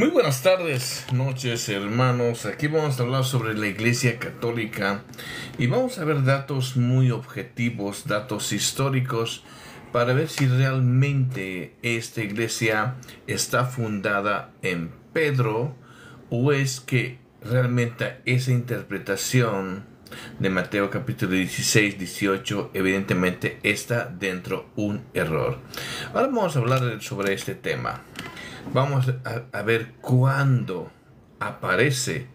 Muy buenas tardes, noches, hermanos. Aquí vamos a hablar sobre la Iglesia Católica y vamos a ver datos muy objetivos, datos históricos, para ver si realmente esta iglesia está fundada en Pedro o es que realmente esa interpretación de Mateo capítulo 16, 18 evidentemente está dentro un error. Ahora vamos a hablar sobre este tema. Vamos a ver cuándo aparece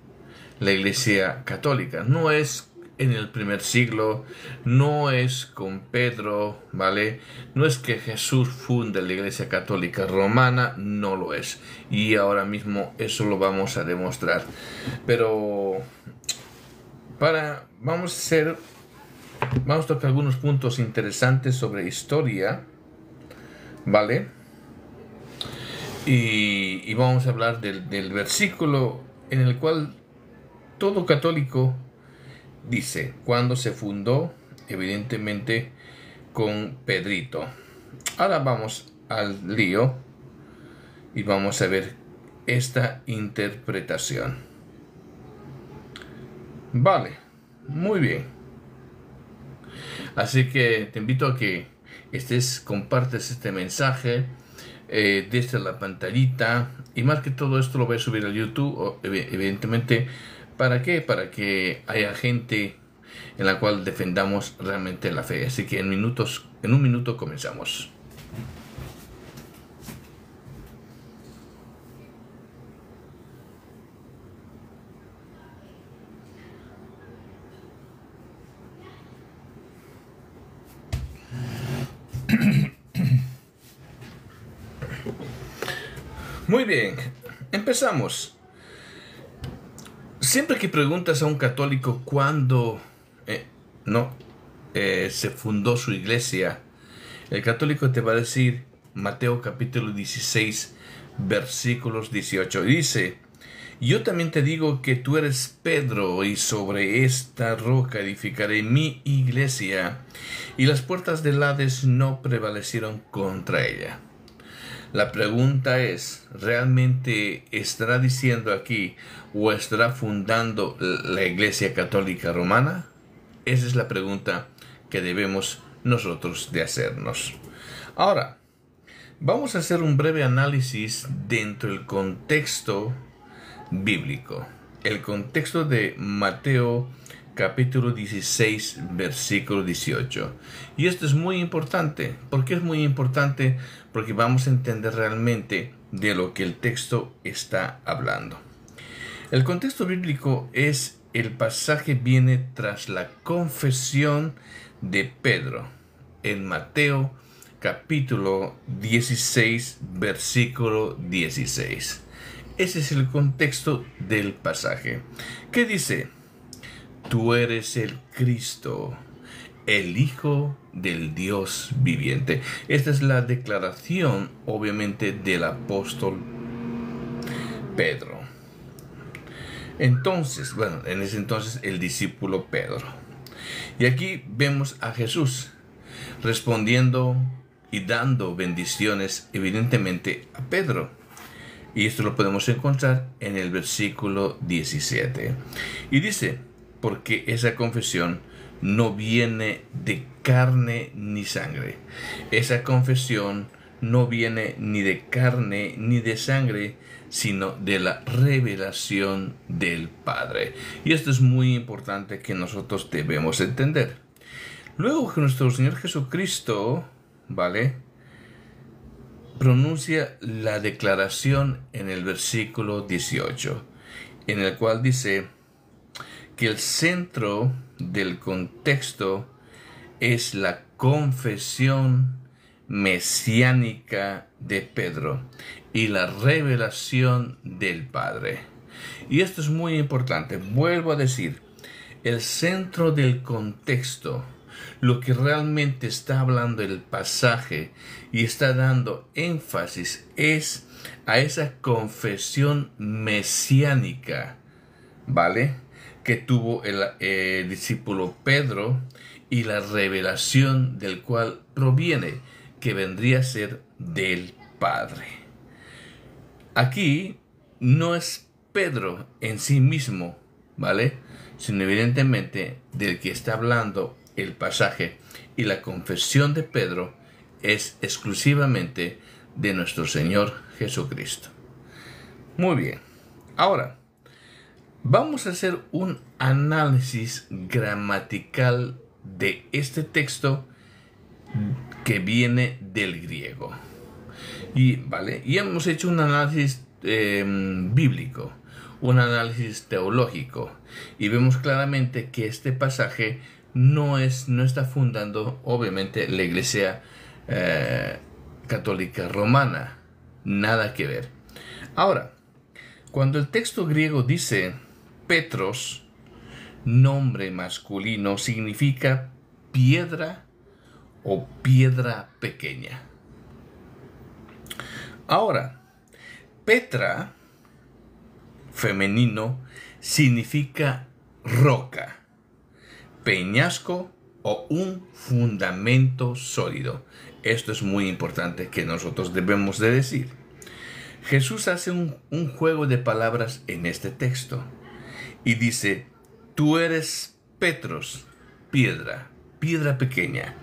la Iglesia Católica. No es en el primer siglo, no es con Pedro, ¿vale? No es que Jesús funde la Iglesia Católica Romana, no lo es. Y ahora mismo eso lo vamos a demostrar. Pero vamos a tocar algunos puntos interesantes sobre historia, ¿vale? Y vamos a hablar del versículo en el cual todo católico dice cuando se fundó, evidentemente con Pedrito. Ahora vamos al lío y vamos a ver esta interpretación. Vale, muy bien. Así que te invito a que compartes este mensaje desde la pantallita, y más que todo esto lo voy a subir a YouTube, evidentemente. ¿Para qué? Para que haya gente en la cual defendamos realmente la fe. Así que en un minuto comenzamos. Muy bien, empezamos. Siempre que preguntas a un católico cuándo se fundó su iglesia, el católico te va a decir Mateo capítulo 16, versículos 18. Dice: yo también te digo que tú eres Pedro, y sobre esta roca edificaré mi iglesia, y las puertas del Hades no prevalecieron contra ella. La pregunta es, ¿realmente estará diciendo aquí o estará fundando la Iglesia Católica Romana? Esa es la pregunta que debemos nosotros de hacernos. Ahora, vamos a hacer un breve análisis dentro del contexto bíblico. El contexto de Mateo capítulo 16, versículo 18. Y esto es muy importante. ¿Por qué es muy importante? Porque vamos a entender realmente de lo que el texto está hablando. El contexto bíblico es: el pasaje viene tras la confesión de Pedro en Mateo capítulo 16, versículo 16. Ese es el contexto del pasaje. ¿Qué dice? Tú eres el Cristo, el Hijo del Dios viviente. Esta es la declaración, obviamente, del apóstol Pedro. Entonces, en ese entonces el discípulo Pedro. Y aquí vemos a Jesús respondiendo y dando bendiciones, evidentemente, a Pedro. Y esto lo podemos encontrar en el versículo 17. Y dice: porque esa confesión no viene de carne ni sangre. Esa confesión no viene ni de carne ni de sangre, sino de la revelación del Padre. Y esto es muy importante que nosotros debemos entender. Luego que nuestro Señor Jesucristo, pronuncia la declaración en el versículo 18, en el cual dice que el centro del contexto es la confesión mesiánica de Pedro y la revelación del Padre. Y esto es muy importante. Vuelvo a decir, el centro del contexto, lo que realmente está hablando el pasaje y está dando énfasis, es a esa confesión mesiánica, que tuvo el discípulo Pedro, y la revelación del cual proviene, que vendría a ser del Padre. Aquí no es Pedro en sí mismo, ¿vale? Sino evidentemente del que está hablando el pasaje y la confesión de Pedro es exclusivamente de nuestro Señor Jesucristo. Muy bien. Ahora, vamos a hacer un análisis gramatical de este texto que viene del griego. Y hemos hecho un análisis bíblico, un análisis teológico, y vemos claramente que este pasaje no está fundando, obviamente, la Iglesia católica romana. Nada que ver. Ahora, cuando el texto griego dice Petros, nombre masculino, significa piedra o piedra pequeña. Ahora, Petra, femenino, significa roca, peñasco o un fundamento sólido. Esto es muy importante que nosotros debemos de decir. Jesús hace un juego de palabras en este texto y dice, tú eres Petros, piedra pequeña,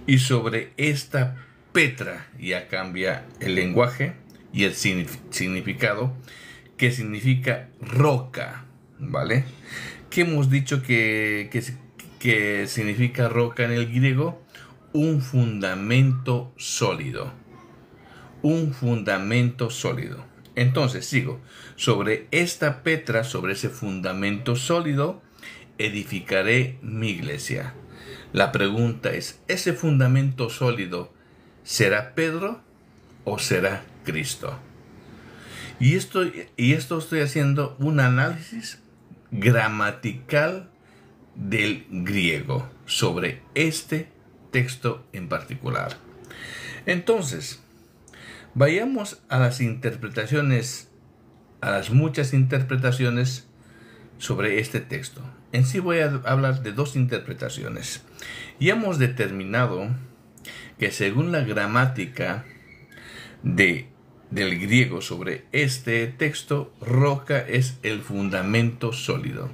y sobre esta Petra ya cambia el lenguaje y el significado, que significa roca, ¿vale? ¿Qué hemos dicho que significa roca en el griego? Un fundamento sólido. Un fundamento sólido. Entonces, sigo. Sobre esta Petra, sobre ese fundamento sólido, edificaré mi iglesia. La pregunta es, ¿ese fundamento sólido será Pedro o será Cristo? Y esto estoy haciendo un análisis gramatical del griego sobre este texto en particular. Entonces, vayamos a las interpretaciones, a las muchas interpretaciones sobre este texto. En sí voy a hablar de dos interpretaciones. Y hemos determinado que según la gramática del griego sobre este texto, roca es el fundamento sólido.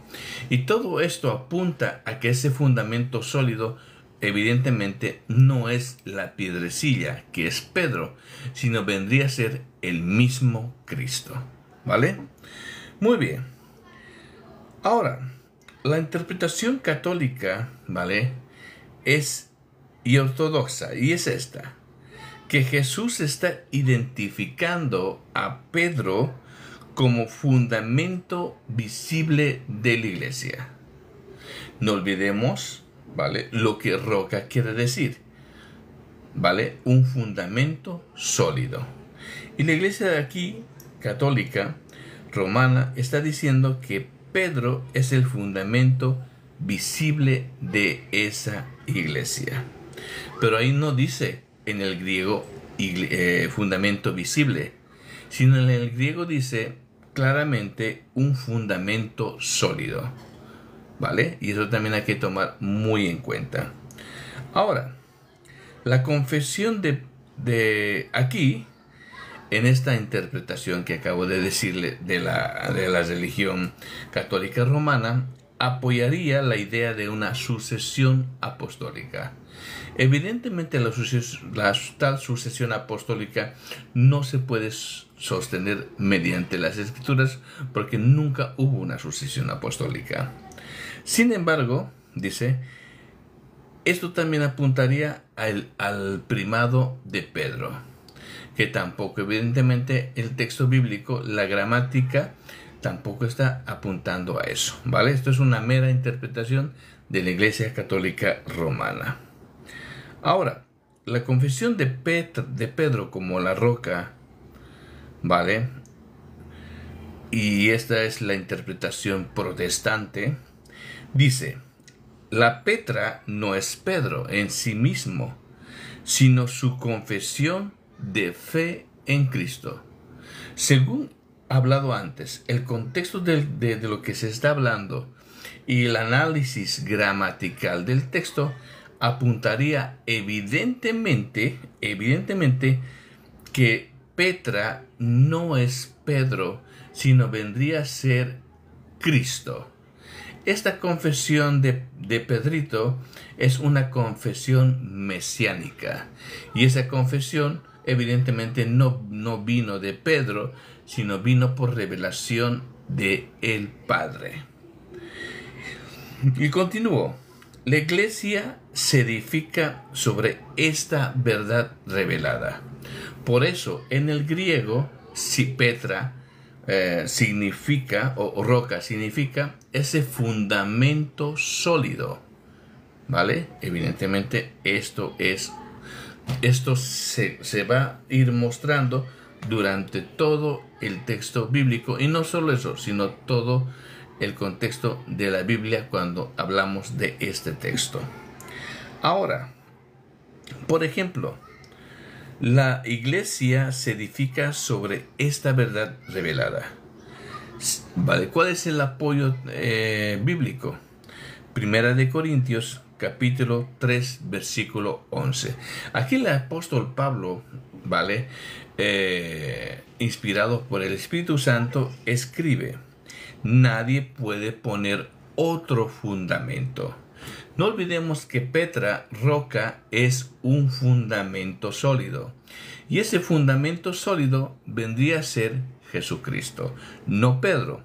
Y todo esto apunta a que ese fundamento sólido evidentemente no es la piedrecilla, que es Pedro, sino vendría a ser el mismo Cristo. ¿Vale? Muy bien. Ahora, la interpretación católica, ¿vale?, y ortodoxa, y es esta, que Jesús está identificando a Pedro como fundamento visible de la iglesia. No olvidemos, ¿vale?, lo que roca quiere decir, ¿vale?, un fundamento sólido. Y la iglesia de aquí, católica, romana, está diciendo que Pedro es el fundamento visible de esa iglesia. Pero ahí no dice en el griego fundamento visible, sino en el griego dice claramente un fundamento sólido. ¿Vale? Y eso también hay que tomar muy en cuenta. Ahora, la confesión de aquí, en esta interpretación que acabo de decirle de la religión católica romana, apoyaría la idea de una sucesión apostólica. Evidentemente la tal sucesión apostólica no se puede sostener mediante las escrituras porque nunca hubo una sucesión apostólica. Sin embargo, dice, esto también apuntaría al primado de Pedro, que tampoco, evidentemente, el texto bíblico, la gramática, tampoco está apuntando a eso, ¿vale? Esto es una mera interpretación de la Iglesia Católica Romana. Ahora, la confesión de Pedro como la roca, ¿vale?, y esta es la interpretación protestante, dice, la Petra no es Pedro en sí mismo, sino su confesión de fe en Cristo. Según hablado antes, el contexto de lo que se está hablando y el análisis gramatical del texto apuntaría evidentemente que Petra no es Pedro, sino vendría a ser Cristo. Esta confesión de Pedrito es una confesión mesiánica. Y esa confesión evidentemente no vino de Pedro, sino vino por revelación de el Padre. Y continuó. La iglesia se edifica sobre esta verdad revelada. Por eso, en el griego, si Petra significa, o roca significa ese fundamento sólido, ¿vale? Evidentemente esto se va a ir mostrando durante todo el texto bíblico, y no solo eso, sino todo el contexto de la Biblia cuando hablamos de este texto. Ahora, por ejemplo, la iglesia se edifica sobre esta verdad revelada. ¿Vale? ¿Cuál es el apoyo bíblico? Primera de Corintios, capítulo 3, versículo 11. Aquí el apóstol Pablo, ¿vale? Inspirado por el Espíritu Santo, escribe: nadie puede poner otro fundamento. No olvidemos que Petra, roca, es un fundamento sólido. Y ese fundamento sólido vendría a ser Jesucristo, no Pedro.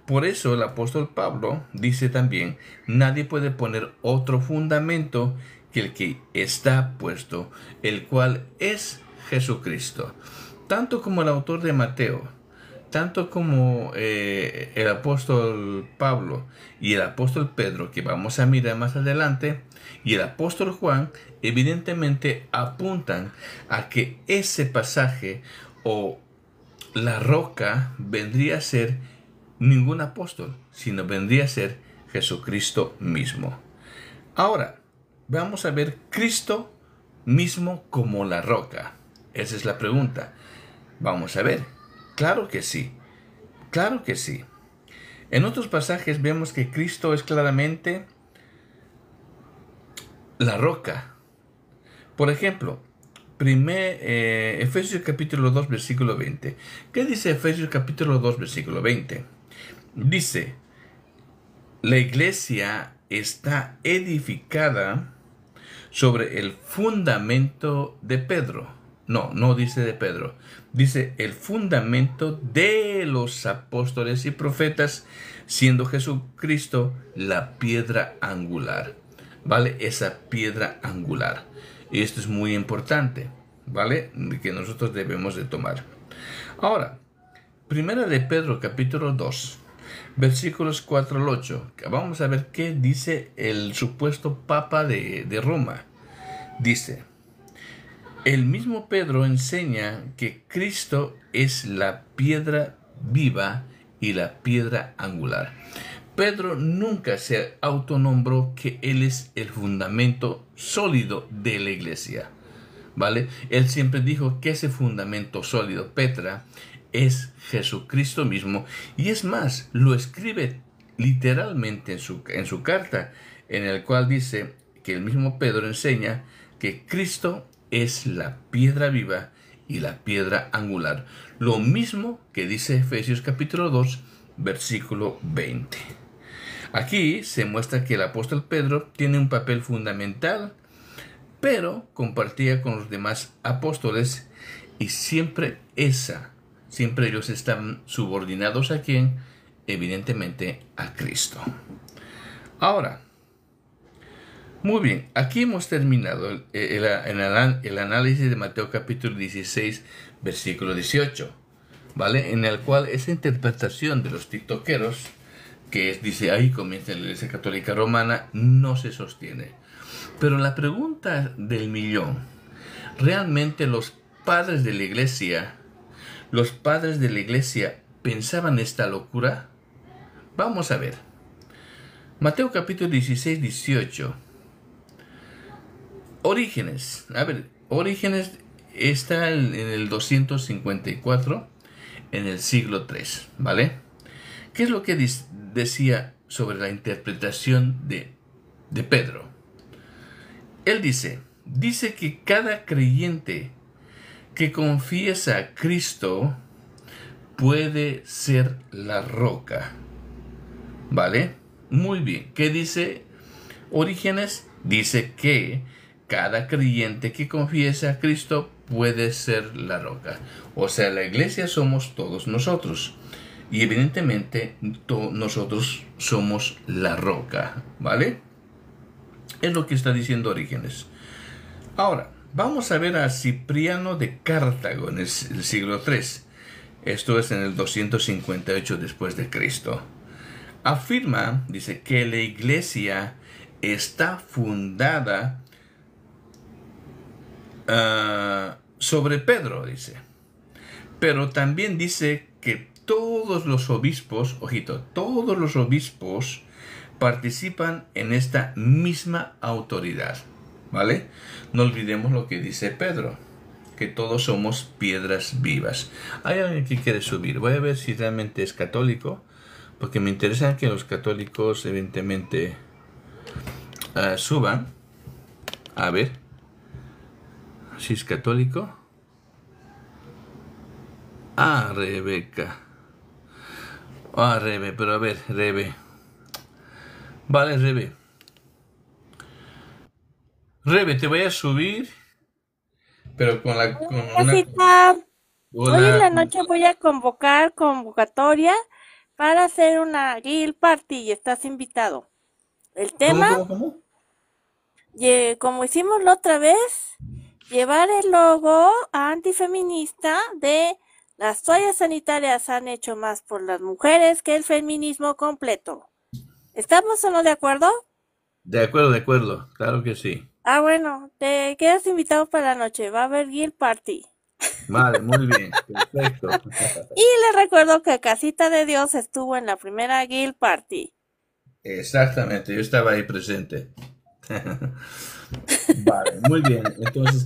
Por eso el apóstol Pablo dice también: nadie puede poner otro fundamento que el que está puesto, el cual es Jesucristo. Tanto como el autor de Mateo, tanto como el apóstol Pablo y el apóstol Pedro, que vamos a mirar más adelante, y el apóstol Juan, evidentemente apuntan a que ese pasaje o la roca vendría a ser ningún apóstol, sino vendría a ser Jesucristo mismo. Ahora, vamos a ver Cristo mismo como la roca. Esa es la pregunta. Vamos a ver. Claro que sí. Claro que sí. En otros pasajes vemos que Cristo es claramente la roca. Por ejemplo, Efesios capítulo 2, versículo 20. ¿Qué dice Efesios capítulo 2, versículo 20? Dice: la iglesia está edificada sobre el fundamento de Pedro. No dice de Pedro. Dice el fundamento de los apóstoles y profetas, siendo Jesucristo la piedra angular. ¿Vale? Esa piedra angular. Y esto es muy importante, ¿vale? Que nosotros debemos de tomar. Ahora, primera de Pedro capítulo 2, versículos 4 al 8. Vamos a ver qué dice el supuesto Papa de Roma. Dice: el mismo Pedro enseña que Cristo es la piedra viva y la piedra angular. Pedro nunca se autonombró que él es el fundamento sólido de la iglesia, ¿vale? Él siempre dijo que ese fundamento sólido, Petra, es Jesucristo mismo, y es más, lo escribe literalmente en su carta, en el cual dice que el mismo Pedro enseña que Cristo es la piedra viva y la piedra angular. Lo mismo que dice Efesios capítulo 2, versículo 20. Aquí se muestra que el apóstol Pedro tiene un papel fundamental, pero compartía con los demás apóstoles, y siempre ellos están subordinados ¿a quién? Evidentemente a Cristo. Ahora, muy bien, aquí hemos terminado el análisis de Mateo capítulo 16, versículo 18, ¿vale? En el cual esa interpretación de los tiktokeros, que dice ahí comienza la Iglesia Católica Romana, no se sostiene. Pero la pregunta del millón: ¿realmente los padres de la iglesia pensaban esta locura? Vamos a ver. Mateo capítulo 16, 18. Orígenes. Orígenes está en el 254 en el siglo III, ¿vale? ¿Qué es lo que decía sobre la interpretación de Pedro? Él dice que cada creyente que confiesa a Cristo puede ser la roca. ¿Vale? Muy bien. ¿Qué dice Orígenes? Dice que cada creyente que confiesa a Cristo puede ser la roca. O sea, la iglesia somos todos nosotros. Y evidentemente nosotros somos la roca. ¿Vale? Es lo que está diciendo Orígenes. Ahora, vamos a ver a Cipriano de Cartago en el siglo III. Esto es en el 258 después de Cristo. Afirma, dice, que la iglesia está fundada sobre Pedro, dice. Pero también dice que todos los obispos, ojito, todos los obispos participan en esta misma autoridad, ¿vale? No olvidemos lo que dice Pedro, que todos somos piedras vivas. Hay alguien que quiere subir. Voy a ver si realmente es católico, porque me interesa que los católicos evidentemente suban. A ver si es católico. Ah, Rebeca. Ah, Rebe, pero a ver, Rebe. Vale, Rebe. Rebe, te voy a subir, pero con la... con una... Casita, hoy en Hola. la noche voy a convocar convocatoria para hacer una guild party y estás invitado. El ¿Cómo, tema, cómo, cómo? como hicimos la otra vez, llevar el logo antifeminista de las toallas sanitarias han hecho más por las mujeres que el feminismo completo. ¿Estamos o no de acuerdo? De acuerdo, claro que sí. Ah, bueno, te quedas invitado para la noche. Va a haber guild party. Vale, muy bien, perfecto. Y les recuerdo que Casita de Dios estuvo en la primera Guild Party. Exactamente, yo estaba ahí presente. Vale, muy bien. Entonces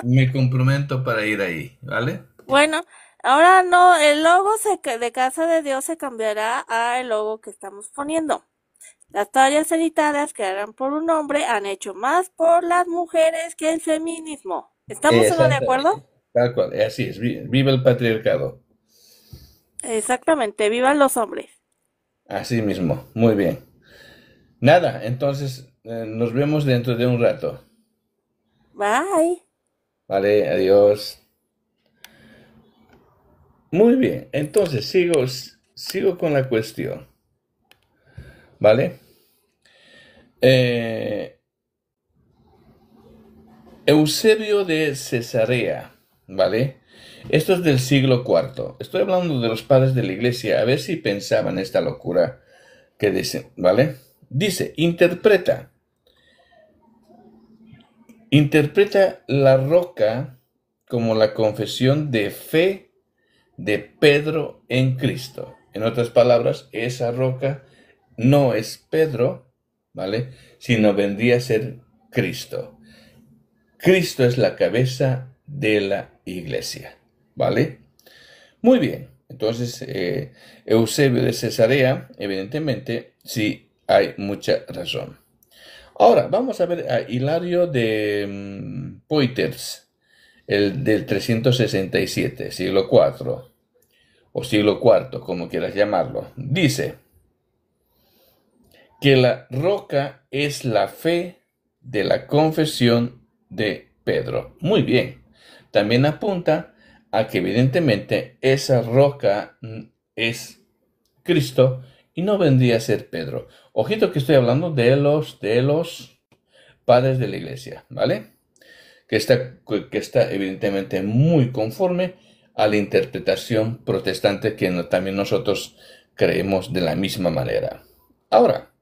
me comprometo para ir ahí, ¿vale? Bueno, ahora no, el logo de Casa de Dios se cambiará a el logo que estamos poniendo. Las toallas sanitarias que harán por un hombre han hecho más por las mujeres que el feminismo. ¿Estamos o no de acuerdo? Exactamente. Tal cual, así es. Viva el patriarcado. Exactamente, vivan los hombres. Así mismo, muy bien. Nada, entonces nos vemos dentro de un rato. Bye. Vale, adiós. Muy bien, entonces sigo con la cuestión, ¿vale? Eh, Eusebio de Cesarea, ¿vale? Esto es del siglo IV. Estoy hablando de los padres de la iglesia, a ver si pensaban esta locura que dicen, ¿vale? Dice, interpreta la roca como la confesión de fe de Pedro en Cristo. En otras palabras, esa roca no es Pedro, ¿vale? Sino vendría a ser Cristo. Cristo es la cabeza de la iglesia, ¿vale? Muy bien. Entonces, Eusebio de Cesarea, evidentemente, sí hay mucha razón. Ahora, vamos a ver a Hilario de Poitiers, el del 367, siglo IV, o siglo IV, como quieras llamarlo. Dice que la roca es la fe de la confesión de Pedro. Muy bien. También apunta a que evidentemente esa roca es Cristo y no vendría a ser Pedro. Ojito que estoy hablando de los padres de la iglesia, ¿vale? Que está evidentemente muy conforme a la interpretación protestante que también nosotros creemos de la misma manera. Ahora,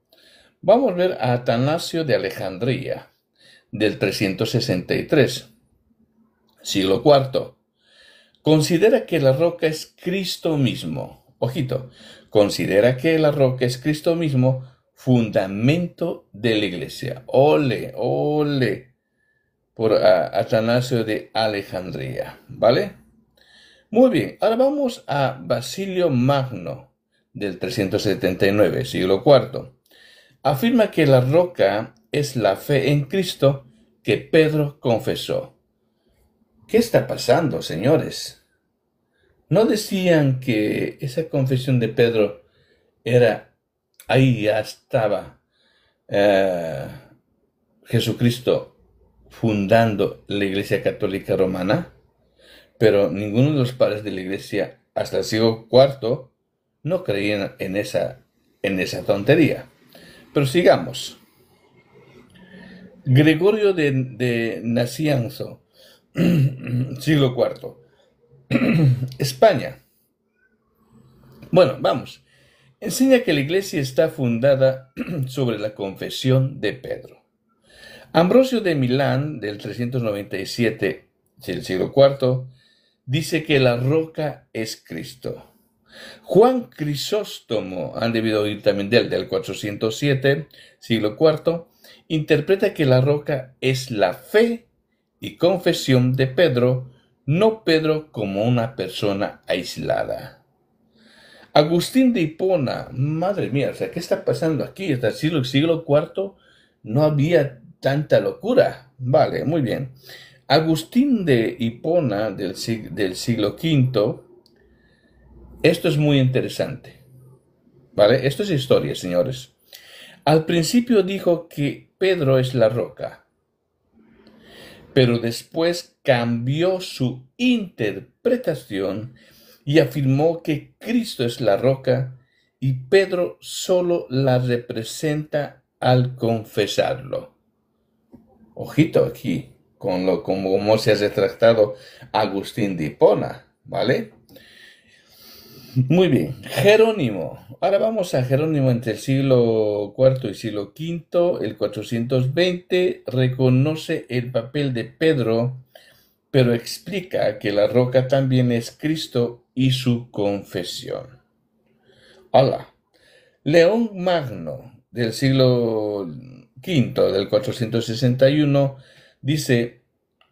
vamos a ver a Atanasio de Alejandría, del 363, siglo IV. Considera que la roca es Cristo mismo. Ojito, considera que la roca es Cristo mismo, fundamento de la iglesia. Ole, ole, por Atanasio de Alejandría, ¿vale? Muy bien, ahora vamos a Basilio Magno, del 379, siglo IV. Afirma que la roca es la fe en Cristo que Pedro confesó. ¿Qué está pasando, señores? no decían que esa confesión de Pedro era, ahí ya estaba Jesucristo fundando la Iglesia Católica Romana, pero ninguno de los padres de la Iglesia hasta el siglo IV no creían en esa tontería. Pero sigamos. Gregorio de Nacianzo, siglo IV. España. Bueno, vamos. Enseña que la iglesia está fundada sobre la confesión de Pedro. Ambrosio de Milán, del 397 del siglo IV, dice que la roca es Cristo. Juan Crisóstomo, han debido oír también del 407, siglo IV, interpreta que la roca es la fe y confesión de Pedro, no Pedro como una persona aislada. Agustín de Hipona, madre mía, o sea, ¿qué está pasando aquí? Hasta el siglo IV no había tanta locura. Vale, muy bien. Agustín de Hipona, del siglo V, esto es muy interesante. ¿Vale? Esto es historia, señores. Al principio dijo que Pedro es la roca, pero después cambió su interpretación y afirmó que Cristo es la roca y Pedro solo la representa al confesarlo. Ojito aquí con cómo se ha retratado Agustín de Hipona, ¿vale? Muy bien, Jerónimo. Ahora vamos a Jerónimo entre el siglo IV y siglo V. El 420 reconoce el papel de Pedro, pero explica que la roca también es Cristo y su confesión. Hola. León Magno, del siglo V, del 461, dice,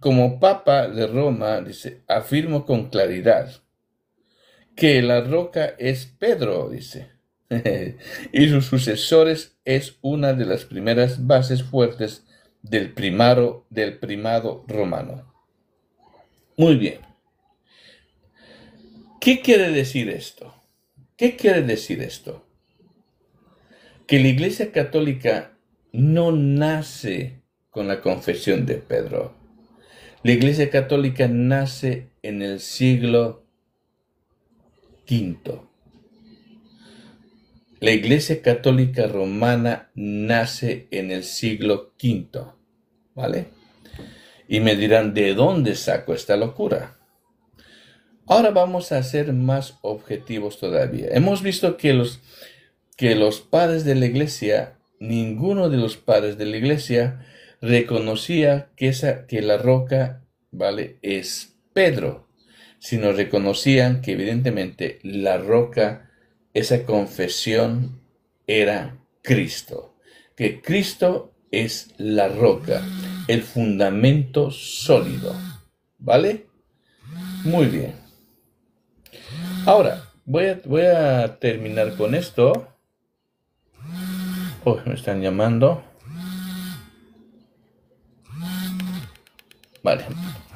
como Papa de Roma, dice, afirmo con claridad que la roca es Pedro, dice, y sus sucesores es una de las primeras bases fuertes del primado romano. Muy bien. ¿Qué quiere decir esto? ¿Qué quiere decir esto? Que la Iglesia Católica no nace con la confesión de Pedro. La Iglesia Católica nace en el siglo V. La Iglesia Católica Romana nace en el siglo V, ¿vale? Y me dirán, ¿de dónde saco esta locura? Ahora vamos a ser más objetivos todavía. Hemos visto que los padres de la Iglesia, ninguno de los padres de la Iglesia reconocía que la roca, ¿vale?, es Pedro, sino reconocían que evidentemente la roca, esa confesión, era Cristo, que Cristo es la roca, el fundamento sólido, ¿vale? Muy bien. Ahora, voy a terminar con esto. Oh, me están llamando. Vale,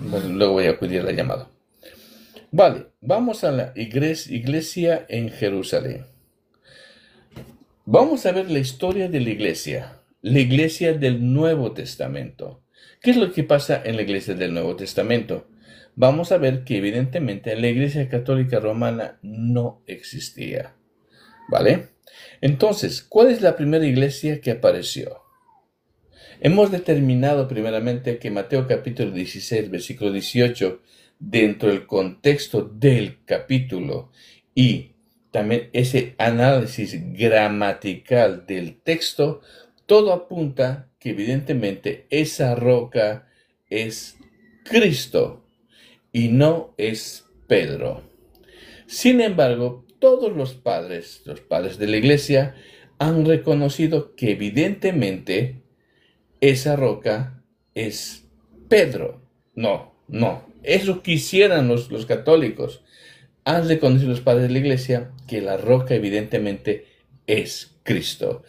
luego voy a acudir a la llamada. Vale, vamos a la iglesia en Jerusalén. Vamos a ver la historia de la iglesia del Nuevo Testamento. ¿Qué es lo que pasa en la iglesia del Nuevo Testamento? Vamos a ver que evidentemente la Iglesia Católica Romana no existía. ¿Vale? Entonces, ¿cuál es la primera iglesia que apareció? Hemos determinado primeramente que Mateo capítulo 16, versículo 18, dentro del contexto del capítulo y también ese análisis gramatical del texto, todo apunta que evidentemente esa roca es Cristo y no es Pedro. Sin embargo, todos los padres de la iglesia, han reconocido que evidentemente esa roca es Pedro. No. Eso quisieran los católicos. Han reconocido los padres de la iglesia que la roca evidentemente es Cristo.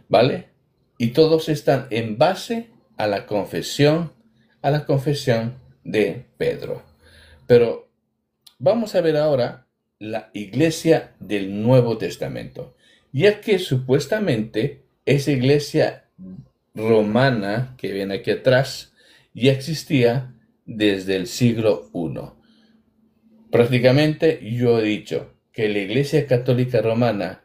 ¿Vale? Y todos están en base a la confesión de Pedro. Pero vamos a ver ahora la iglesia del Nuevo Testamento, ya que supuestamente esa iglesia romana que viene aquí atrás ya existía desde el siglo I. Prácticamente yo he dicho que la Iglesia Católica Romana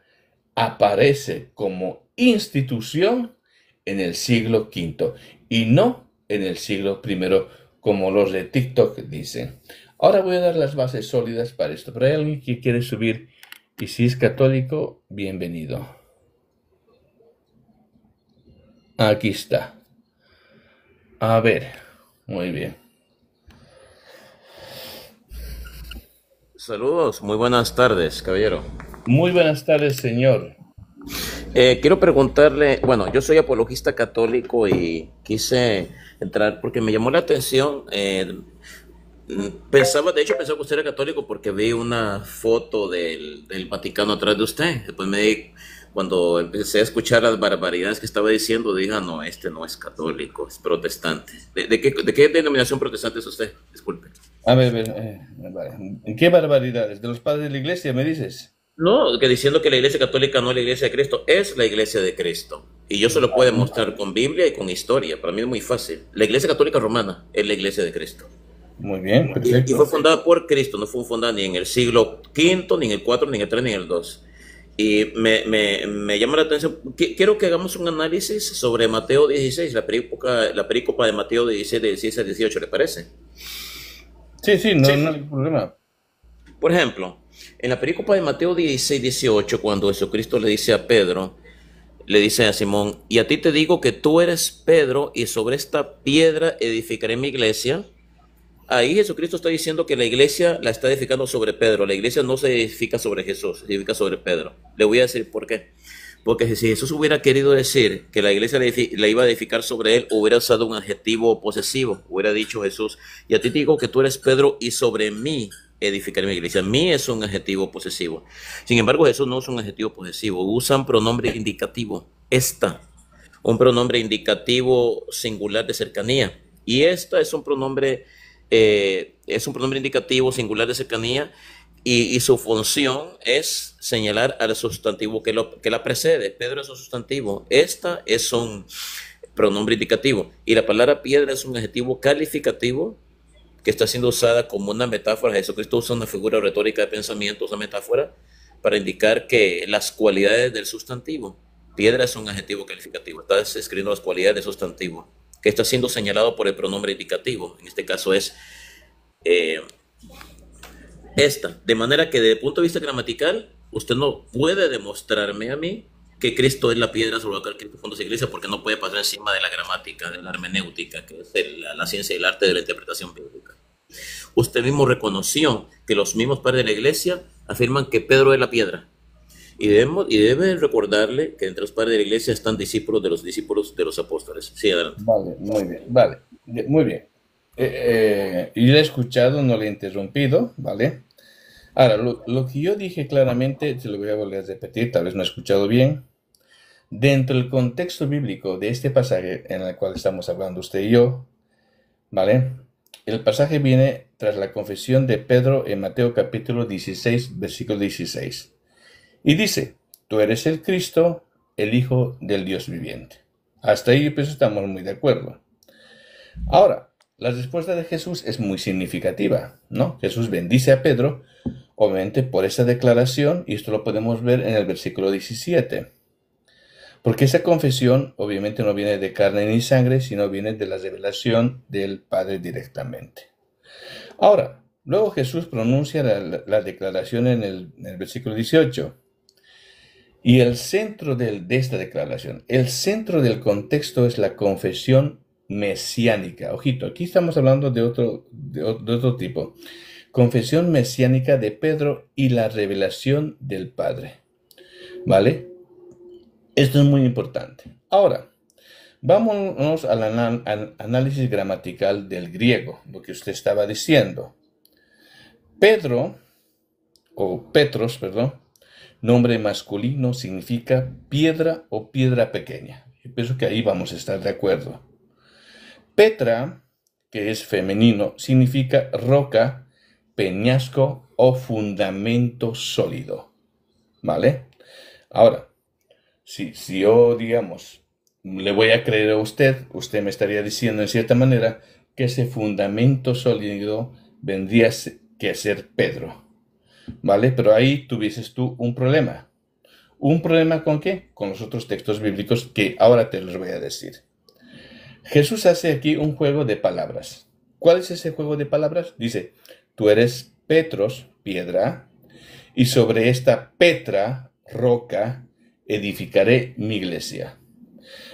aparece como institución en el siglo V y no en el siglo I, como los de TikTok dicen. Ahora voy a dar las bases sólidas para esto, pero hay alguien que quiere subir y si es católico, bienvenido. Aquí está. A ver, muy bien. Saludos, muy buenas tardes, caballero. Muy buenas tardes, señor. Quiero preguntarle, bueno, yo soy apologista católico y quise entrar porque me llamó la atención. De hecho pensaba que usted era católico porque vi una foto del Vaticano atrás de usted. Después cuando empecé a escuchar las barbaridades que estaba diciendo, dije, "Ah, no, este no es católico, es protestante". ¿De qué denominación protestante es usted? Disculpe. A ver, vale. ¿En qué barbaridades? ¿De los padres de la iglesia me dices? No, que diciendo que la iglesia católica no es la iglesia de Cristo, es la iglesia de Cristo. Y yo se lo puedo demostrar con Biblia y con historia. Para mí es muy fácil. La iglesia católica romana es la iglesia de Cristo. Muy bien, Y perfecto. fue fundada por Cristo, no fue fundada ni en el siglo V, ni en el IV, ni en el III, ni en el II. Y me llama la atención. Quiero que hagamos un análisis sobre Mateo 16, la perícopa de Mateo 16, de 16 a 18, ¿le parece? Sí, no hay problema. Por ejemplo, en la perícopa de Mateo 16, 18, cuando Jesucristo le dice a Pedro, le dice a Simón, y a ti te digo que tú eres Pedro, y sobre esta piedra edificaré mi iglesia. Ahí Jesucristo está diciendo que la iglesia la está edificando sobre Pedro. La iglesia no se edifica sobre Jesús, se edifica sobre Pedro. Le voy a decir por qué. Porque si Jesús hubiera querido decir que la iglesia la iba a edificar sobre él, hubiera usado un adjetivo posesivo. Hubiera dicho Jesús, y a ti te digo que tú eres Pedro y sobre mí edificaré mi iglesia. Mí es un adjetivo posesivo. Sin embargo, Jesús no usa un adjetivo posesivo. Usa un pronombre indicativo. Un pronombre indicativo singular de cercanía. Y esta es un pronombre indicativo singular de cercanía y su función es señalar al sustantivo que la precede. Pedro es un sustantivo, esta es un pronombre indicativo y la palabra piedra es un adjetivo calificativo que está siendo usada como una metáfora. Jesucristo usa una figura retórica de pensamiento, una metáfora para indicar que las cualidades del sustantivo. Piedra es un adjetivo calificativo, está escribiendo las cualidades del sustantivo que está siendo señalado por el pronombre indicativo. En este caso es esta. De manera que desde el punto de vista gramatical, usted no puede demostrarme a mí que Cristo es la piedra sobre la cual Cristo fundó su iglesia, porque no puede pasar encima de la gramática, de la hermenéutica, que es la ciencia y el arte de la interpretación bíblica. Usted mismo reconoció que los mismos padres de la iglesia afirman que Pedro es la piedra. Y debe recordarle que entre los padres de la iglesia están discípulos de los apóstoles. Sí, adelante. Vale, muy bien, vale, muy bien. Yo le he escuchado, no le he interrumpido, ¿vale? Ahora, lo que yo dije claramente, se lo voy a volver a repetir, tal vez no he escuchado bien. Dentro del contexto bíblico de este pasaje en el cual estamos hablando usted y yo, ¿vale? El pasaje viene tras la confesión de Pedro en Mateo capítulo 16, versículo 16. Y dice, tú eres el Cristo, el Hijo del Dios viviente. Hasta ahí pues estamos muy de acuerdo. Ahora, la respuesta de Jesús es muy significativa, ¿no? Jesús bendice a Pedro, obviamente por esa declaración, y esto lo podemos ver en el versículo 17. Porque esa confesión obviamente no viene de carne ni sangre, sino viene de la revelación del Padre directamente. Ahora, luego Jesús pronuncia la declaración en el versículo 18. Y el centro de esta declaración, el centro del contexto es la confesión mesiánica. Ojito, aquí estamos hablando de otro tipo. Confesión mesiánica de Pedro y la revelación del Padre. ¿Vale? Esto es muy importante. Ahora, vámonos al análisis gramatical del griego, lo que usted estaba diciendo. Pedro, o Petros, perdón, nombre masculino significa piedra o piedra pequeña. Yo pienso que ahí vamos a estar de acuerdo. Petra, que es femenino, significa roca peñasco o fundamento sólido. ¿Vale? Ahora, si yo, digamos, le voy a creer a usted me estaría diciendo en cierta manera que ese fundamento sólido vendría que ser Pedro. ¿Vale? Pero ahí tuvieses tú un problema. ¿Un problema con qué? Con los otros textos bíblicos que ahora te los voy a decir. Jesús hace aquí un juego de palabras. ¿Cuál es ese juego de palabras? Dice, tú eres Petros, piedra, y sobre esta Petra, roca, edificaré mi iglesia.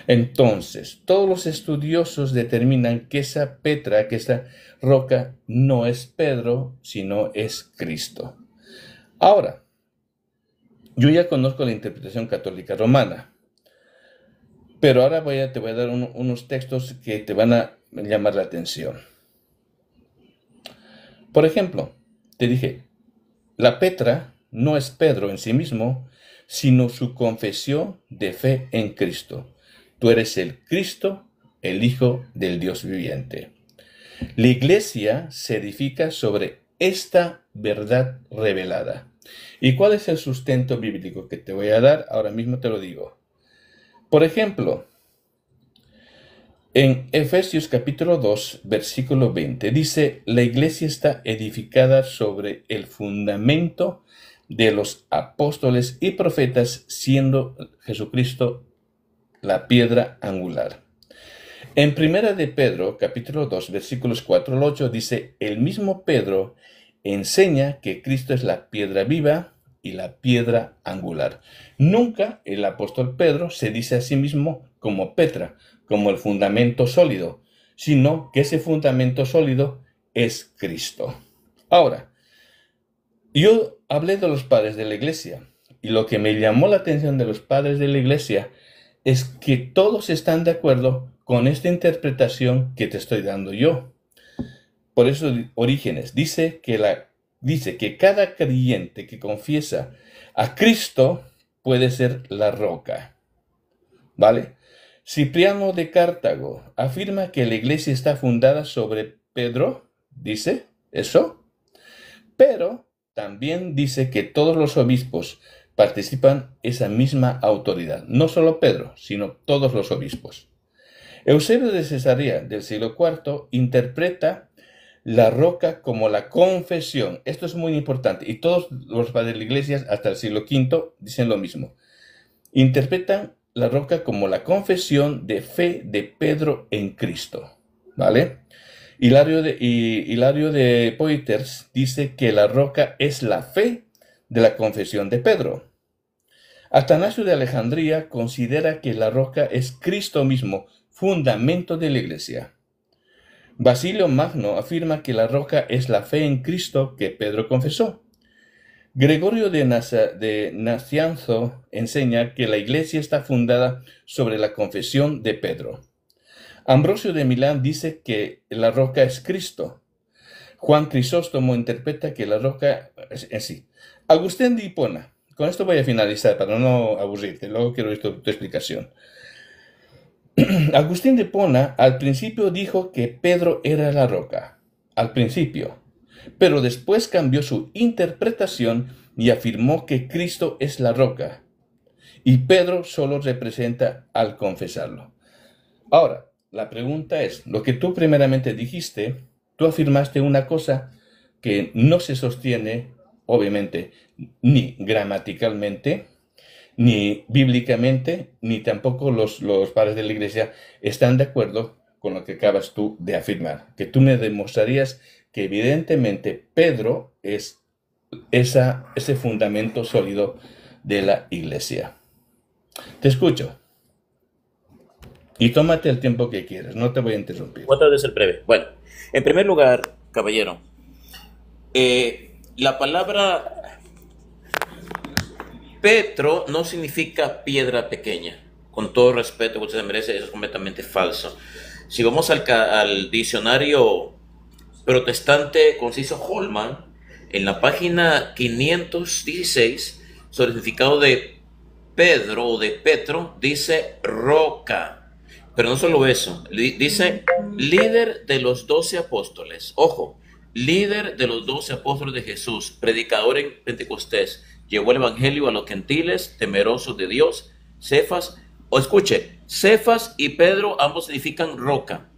Entonces, todos los estudiosos determinan que esa Petra, que esa roca, no es Pedro, sino es Cristo. Ahora, yo ya conozco la interpretación católica romana, pero ahora te voy a dar unos textos que te van a llamar la atención. Por ejemplo, te dije, la Petra no es Pedro en sí mismo, sino su confesión de fe en Cristo. Tú eres el Cristo, el Hijo del Dios viviente. La iglesia se edifica sobre esta verdad revelada. ¿Y cuál es el sustento bíblico que te voy a dar? Ahora mismo te lo digo. Por ejemplo, en Efesios capítulo 2, versículo 20, dice, la iglesia está edificada sobre el fundamento de los apóstoles y profetas, siendo Jesucristo la piedra angular. En Primera de Pedro, capítulo 2, versículos 4 al 8, dice, el mismo Pedro enseña que Cristo es la piedra viva y la piedra angular. Nunca el apóstol Pedro se dice a sí mismo como Petra, como el fundamento sólido, sino que ese fundamento sólido es Cristo. Ahora, yo hablé de los padres de la iglesia, y lo que me llamó la atención de los padres de la iglesia es que todos están de acuerdo con esta interpretación que te estoy dando yo. Por eso Orígenes dice que cada creyente que confiesa a Cristo puede ser la roca. ¿Vale? Cipriano de Cartago afirma que la iglesia está fundada sobre Pedro, dice eso, pero también dice que todos los obispos participan esa misma autoridad. No solo Pedro, sino todos los obispos. Eusebio de Cesarea, del siglo IV, interpreta la roca como la confesión. Esto es muy importante. Y todos los padres de la iglesia, hasta el siglo V, dicen lo mismo. Interpretan la roca como la confesión de fe de Pedro en Cristo. ¿Vale? Hilario de Poitiers dice que la roca es la fe de la confesión de Pedro. Atanasio de Alejandría considera que la roca es Cristo mismo, fundamento de la iglesia. Basilio Magno afirma que la roca es la fe en Cristo que Pedro confesó. Gregorio de Nacianzo enseña que la iglesia está fundada sobre la confesión de Pedro. Ambrosio de Milán dice que la roca es Cristo. Juan Crisóstomo interpreta que la roca es sí. Agustín de Hipona, con esto voy a finalizar para no aburrirte, luego quiero ver tu explicación. Agustín de Hipona al principio dijo que Pedro era la roca, al principio, pero después cambió su interpretación y afirmó que Cristo es la roca y Pedro solo representa al confesarlo. Ahora, la pregunta es, lo que tú primeramente dijiste, tú afirmaste una cosa que no se sostiene, obviamente, ni gramaticalmente, ni bíblicamente, ni tampoco los padres de la iglesia están de acuerdo con lo que acabas tú de afirmar. Que tú me demostrarías que evidentemente Pedro es ese fundamento sólido de la iglesia. Te escucho. Y tómate el tiempo que quieras, no te voy a interrumpir. Voy a tratar de ser breve. Bueno, en primer lugar, caballero, la palabra Petro no significa piedra pequeña. Con todo respeto que usted merece, eso es completamente falso. Si vamos al diccionario protestante conciso Holman, en la página 516, sobre el significado de Pedro o de Petro, dice roca. Pero no solo eso, dice líder de los 12 apóstoles. Ojo, líder de los 12 apóstoles de Jesús, predicador en Pentecostés, llevó el evangelio a los gentiles, temerosos de Dios. Cefas, o escuche, Cefas y Pedro ambos significan roca.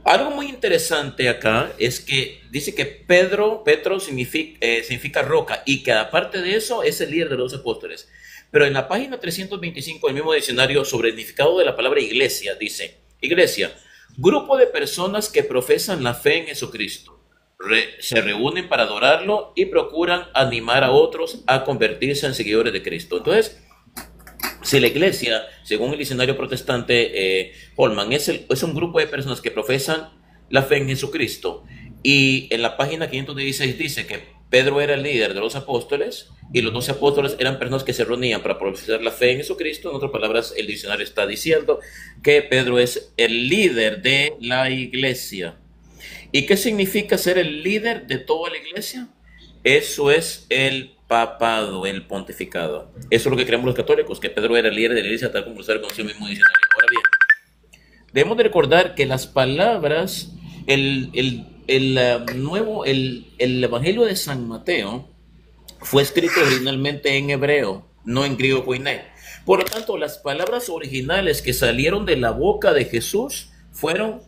Algo muy interesante acá es que dice que Petro significa roca, y que aparte de eso es el líder de los apóstoles. Pero en la página 325 del mismo diccionario, sobre el significado de la palabra iglesia, dice: iglesia, grupo de personas que profesan la fe en Jesucristo, se reúnen para adorarlo y procuran animar a otros a convertirse en seguidores de Cristo. Entonces, si la iglesia, según el diccionario protestante Holman, es un grupo de personas que profesan la fe en Jesucristo, y en la página 516 dice que Pedro era el líder de los apóstoles y los 12 apóstoles eran personas que se reunían para profesar la fe en Jesucristo, en otras palabras, el diccionario está diciendo que Pedro es el líder de la iglesia. ¿Y qué significa ser el líder de toda la iglesia? Eso es el papado, el pontificado. Eso es lo que creemos los católicos, que Pedro era el líder de la iglesia, tal como lo está con el mismo diccionario. Ahora bien, debemos de recordar que las palabras, el Evangelio de San Mateo fue escrito originalmente en hebreo, no en griego koiné. Por lo tanto, las palabras originales que salieron de la boca de Jesús fueron: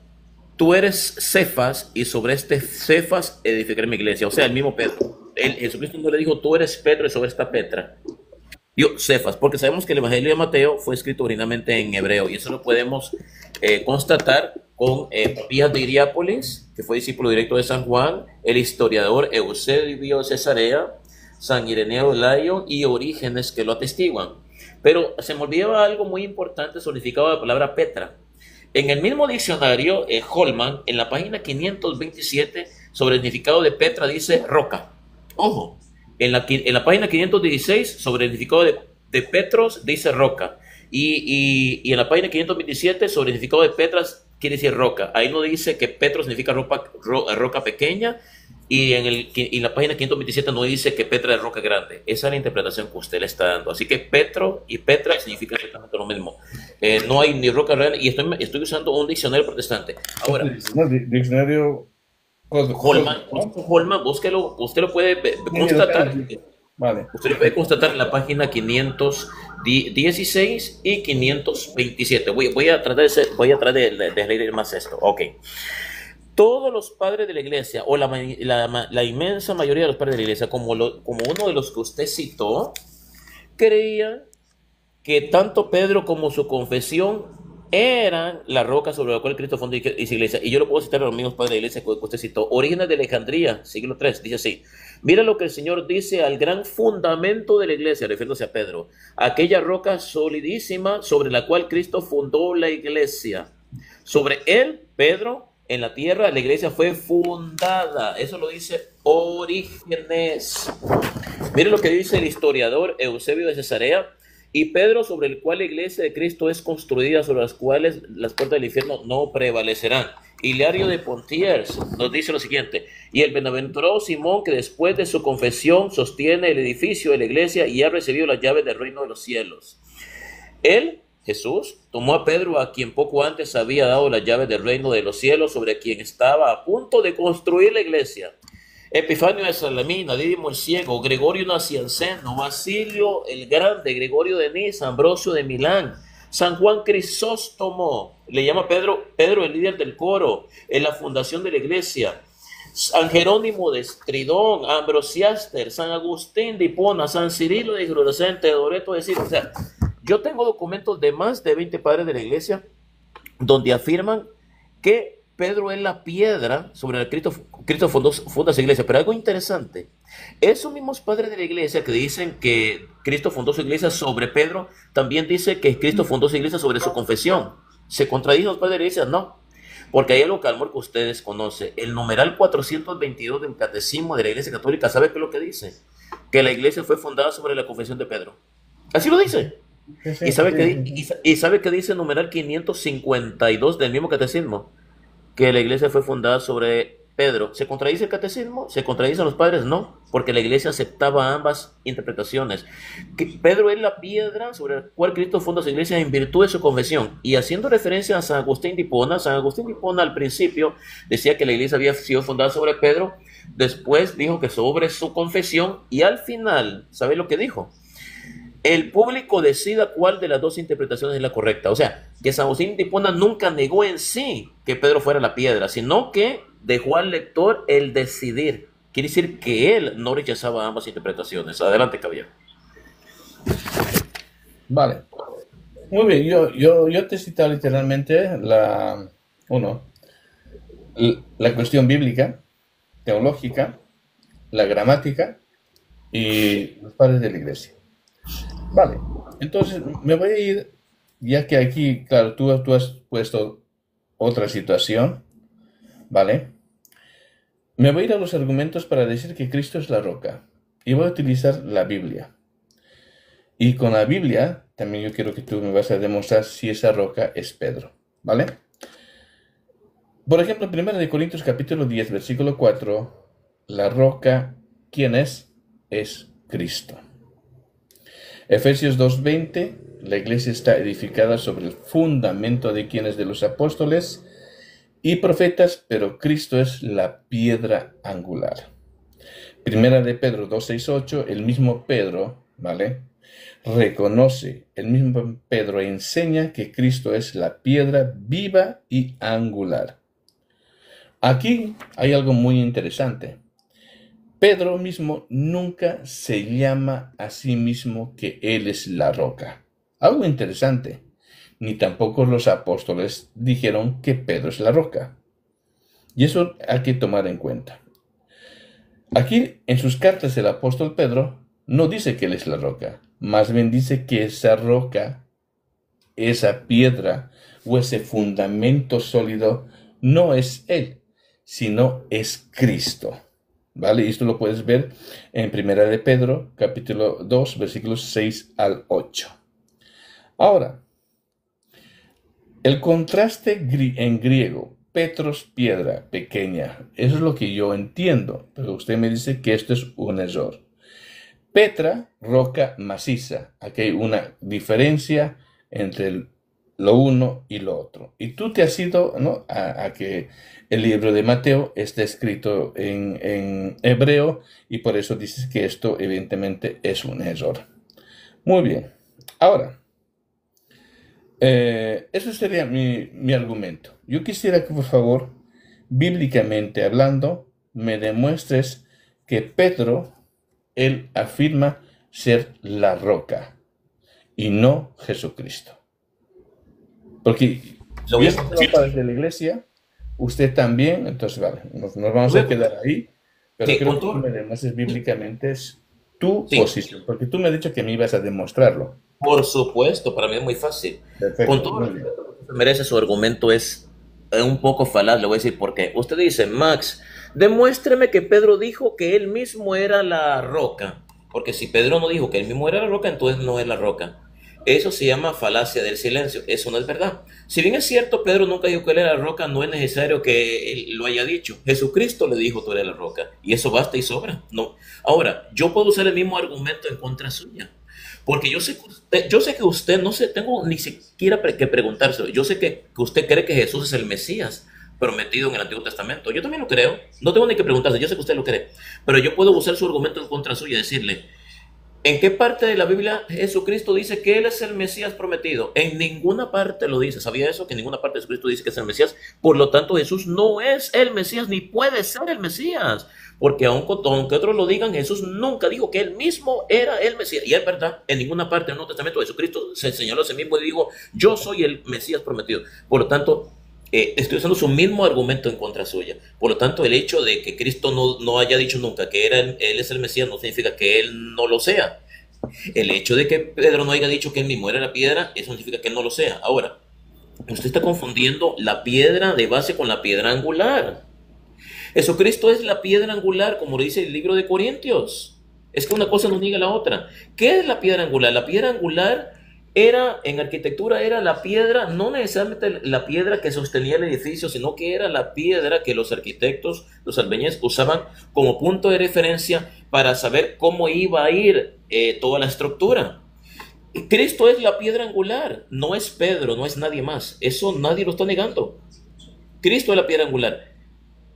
tú eres Cefas, y sobre este Cefas edificaré mi iglesia. O sea, el mismo Pedro. Jesucristo no le dijo: tú eres Pedro, y sobre esta Petra. Dijo Cefas, porque sabemos que el Evangelio de Mateo fue escrito originalmente en hebreo, y eso lo podemos constatar con Papías de Hiriápolis, que fue discípulo directo de San Juan, el historiador Eusebio de Cesarea, San Ireneo de Layo y Orígenes, que lo atestiguan. Pero se me olvidaba algo muy importante sobre el significado de la palabra Petra. En el mismo diccionario, Holman, en la página 527, sobre el significado de Petra, dice roca. Ojo, en la página 516, sobre el significado de Petros, dice roca. Y en la página 527, sobre el significado de Petras, quiere decir roca. Ahí no dice que Petro significa roca pequeña, y en la página 527 no dice que Petra es roca grande. Esa es la interpretación que usted le está dando. Así que Petro y Petra significan exactamente lo mismo. No hay ni roca grande, y estoy usando un diccionario protestante. Ahora, diccionario Holman, búsquelo, usted lo puede constatar. Vale. Usted lo puede constatar en la página 516 y 527. Voy a tratar de leer más esto. Ok. Todos los padres de la iglesia, o la inmensa mayoría de los padres de la iglesia, como uno de los que usted citó, creían que tanto Pedro como su confesión eran la roca sobre la cual Cristo fundó esa iglesia. Y yo lo puedo citar a los mismos padres de la iglesia que usted citó. Orígenes de Alejandría, siglo III, dice así: mira lo que el Señor dice al gran fundamento de la iglesia, refiriéndose a Pedro, aquella roca solidísima sobre la cual Cristo fundó la iglesia. Sobre él, Pedro, en la tierra, la iglesia fue fundada. Eso lo dice Orígenes. Mire lo que dice el historiador Eusebio de Cesarea: y Pedro, sobre el cual la iglesia de Cristo es construida, sobre las cuales las puertas del infierno no prevalecerán. Hilario de Poitiers nos dice lo siguiente: y el bienaventurado Simón, que después de su confesión sostiene el edificio de la iglesia y ha recibido las llaves del reino de los cielos. Él, Jesús, tomó a Pedro, a quien poco antes había dado las llaves del reino de los cielos, sobre quien estaba a punto de construir la iglesia. Epifanio de Salamina, Dídimo el ciego, Gregorio Nacianceno, Basilio el grande, Gregorio de Niza, Ambrosio de Milán, San Juan Crisóstomo, le llama Pedro el líder del coro en la fundación de la iglesia, San Jerónimo de Estridón, Ambrosiaster, San Agustín de Hipona, San Cirilo de Jerusalén, Teodoreto de Ciro. O sea, yo tengo documentos de más de 20 padres de la iglesia donde afirman que Pedro es la piedra sobre la que Cristo funda su iglesia. Pero algo interesante, esos mismos padres de la iglesia que dicen que Cristo fundó su iglesia sobre Pedro, también dice que Cristo fundó su iglesia sobre su confesión. ¿Se contradicen los padres de la iglesia? No, porque hay algo que ustedes conocen. El numeral 422 del Catecismo de la Iglesia Católica, ¿sabe qué es lo que dice? Que la iglesia fue fundada sobre la confesión de Pedro. Así lo dice. ¿Y sabe qué dice el numeral 552 del mismo Catecismo? Que la iglesia fue fundada sobre Pedro, ¿se contradice el catecismo? ¿Se contradicen los padres? No, porque la iglesia aceptaba ambas interpretaciones. Que Pedro es la piedra sobre la cual Cristo funda su iglesia en virtud de su confesión. Y haciendo referencia a San Agustín de Hipona, San Agustín de Hipona al principio decía que la iglesia había sido fundada sobre Pedro, después dijo que sobre su confesión, y al final, ¿sabe lo que dijo? El público decida cuál de las dos interpretaciones es la correcta. O sea, que San Agustín de Hipona nunca negó en sí que Pedro fuera la piedra, sino que dejó al lector el decidir. Quiere decir que él no rechazaba ambas interpretaciones. Adelante, caballero. Vale. Muy bien, yo te he citado literalmente la cuestión bíblica, teológica, la gramática y los padres de la iglesia. Vale, entonces me voy a ir, ya que aquí, claro, tú has puesto otra situación, ¿vale? Me voy a ir a los argumentos para decir que Cristo es la roca y voy a utilizar la Biblia. Y con la Biblia, también yo quiero que tú me vas a demostrar si esa roca es Pedro, ¿vale? Por ejemplo, en 1 Corintios capítulo 10, versículo 4, la roca, ¿quién es? Es Cristo. Efesios 2:20, la iglesia está edificada sobre el fundamento de quienes de los apóstoles y profetas, pero Cristo es la piedra angular. Primera de Pedro 2:6-8, el mismo Pedro, ¿vale? Reconoce, el mismo Pedro enseña que Cristo es la piedra viva y angular. Aquí hay algo muy interesante. Pedro mismo nunca se llama a sí mismo que él es la roca. Algo interesante. Ni tampoco los apóstoles dijeron que Pedro es la roca. Y eso hay que tomar en cuenta. Aquí en sus cartas el apóstol Pedro no dice que él es la roca. Más bien dice que esa roca, esa piedra o ese fundamento sólido no es él, sino es Cristo. ¿Vale? Y esto lo puedes ver en 1 de Pedro, capítulo 2, versículos 6 al 8. Ahora, el contraste en griego, Petros, piedra pequeña, eso es lo que yo entiendo, pero usted me dice que esto es un error. Petra, roca maciza. Aquí hay una diferencia entre lo uno y lo otro. Y tú te has ido, ¿no?, a que el libro de Mateo está escrito en hebreo y por eso dices que esto evidentemente es un error. Muy bien. Ahora, eso sería mi argumento. Yo quisiera que, por favor, bíblicamente hablando, me demuestres que Pedro, él afirma ser la roca y no Jesucristo. Porque yo soy padre de la iglesia, usted también, entonces vale, nos vamos a quedar ahí, pero Sí, creo que tú me demuestres bíblicamente es tu posición, porque tú me has dicho que me ibas a demostrarlo. Por supuesto, para mí es muy fácil. Perfecto, Con todo muy el bien. respeto que se merece, su argumento es un poco falaz, le voy a decir por qué. Usted dice, Max, demuéstreme que Pedro dijo que él mismo era la roca. Porque si Pedro no dijo que él mismo era la roca, entonces no es la roca. Eso se llama falacia del silencio. Eso no es verdad. Si bien es cierto, Pedro nunca dijo que él era la roca, no es necesario que él lo haya dicho. Jesucristo le dijo, tú eres la roca. Y eso basta y sobra. No. Ahora, yo puedo usar el mismo argumento en contra suya. Porque yo sé que usted, no sé, tengo ni siquiera que preguntárselo. Yo sé que usted cree que Jesús es el Mesías prometido en el Antiguo Testamento. Yo también lo creo. No tengo ni que preguntarse. Yo sé que usted lo cree. Pero yo puedo usar su argumento en contra suya y decirle, ¿en qué parte de la Biblia Jesucristo dice que Él es el Mesías prometido? En ninguna parte lo dice. ¿Sabía eso? Que en ninguna parte de Jesucristo dice que es el Mesías. Por lo tanto, Jesús no es el Mesías ni puede ser el Mesías. Porque aunque otros lo digan, Jesús nunca dijo que Él mismo era el Mesías. Y es verdad, en ninguna parte del Nuevo Testamento Jesucristo se señaló a sí mismo y dijo, yo soy el Mesías prometido. Por lo tanto, estoy usando su mismo argumento en contra suya. Por lo tanto, el hecho de que Cristo no haya dicho nunca que Él es el Mesías no significa que Él no lo sea. El hecho de que Pedro no haya dicho que Él mismo era la piedra, eso significa que Él no lo sea. Ahora, usted está confundiendo la piedra de base con la piedra angular. Jesucristo es la piedra angular, como lo dice el libro de Corintios. Es que una cosa no niega la otra. ¿Qué es la piedra angular? La piedra angular en arquitectura era la piedra, no necesariamente la piedra que sostenía el edificio, sino que era la piedra que los arquitectos, los albañiles usaban como punto de referencia para saber cómo iba a ir toda la estructura. Cristo es la piedra angular, no es Pedro, no es nadie más. Eso nadie lo está negando. Cristo es la piedra angular,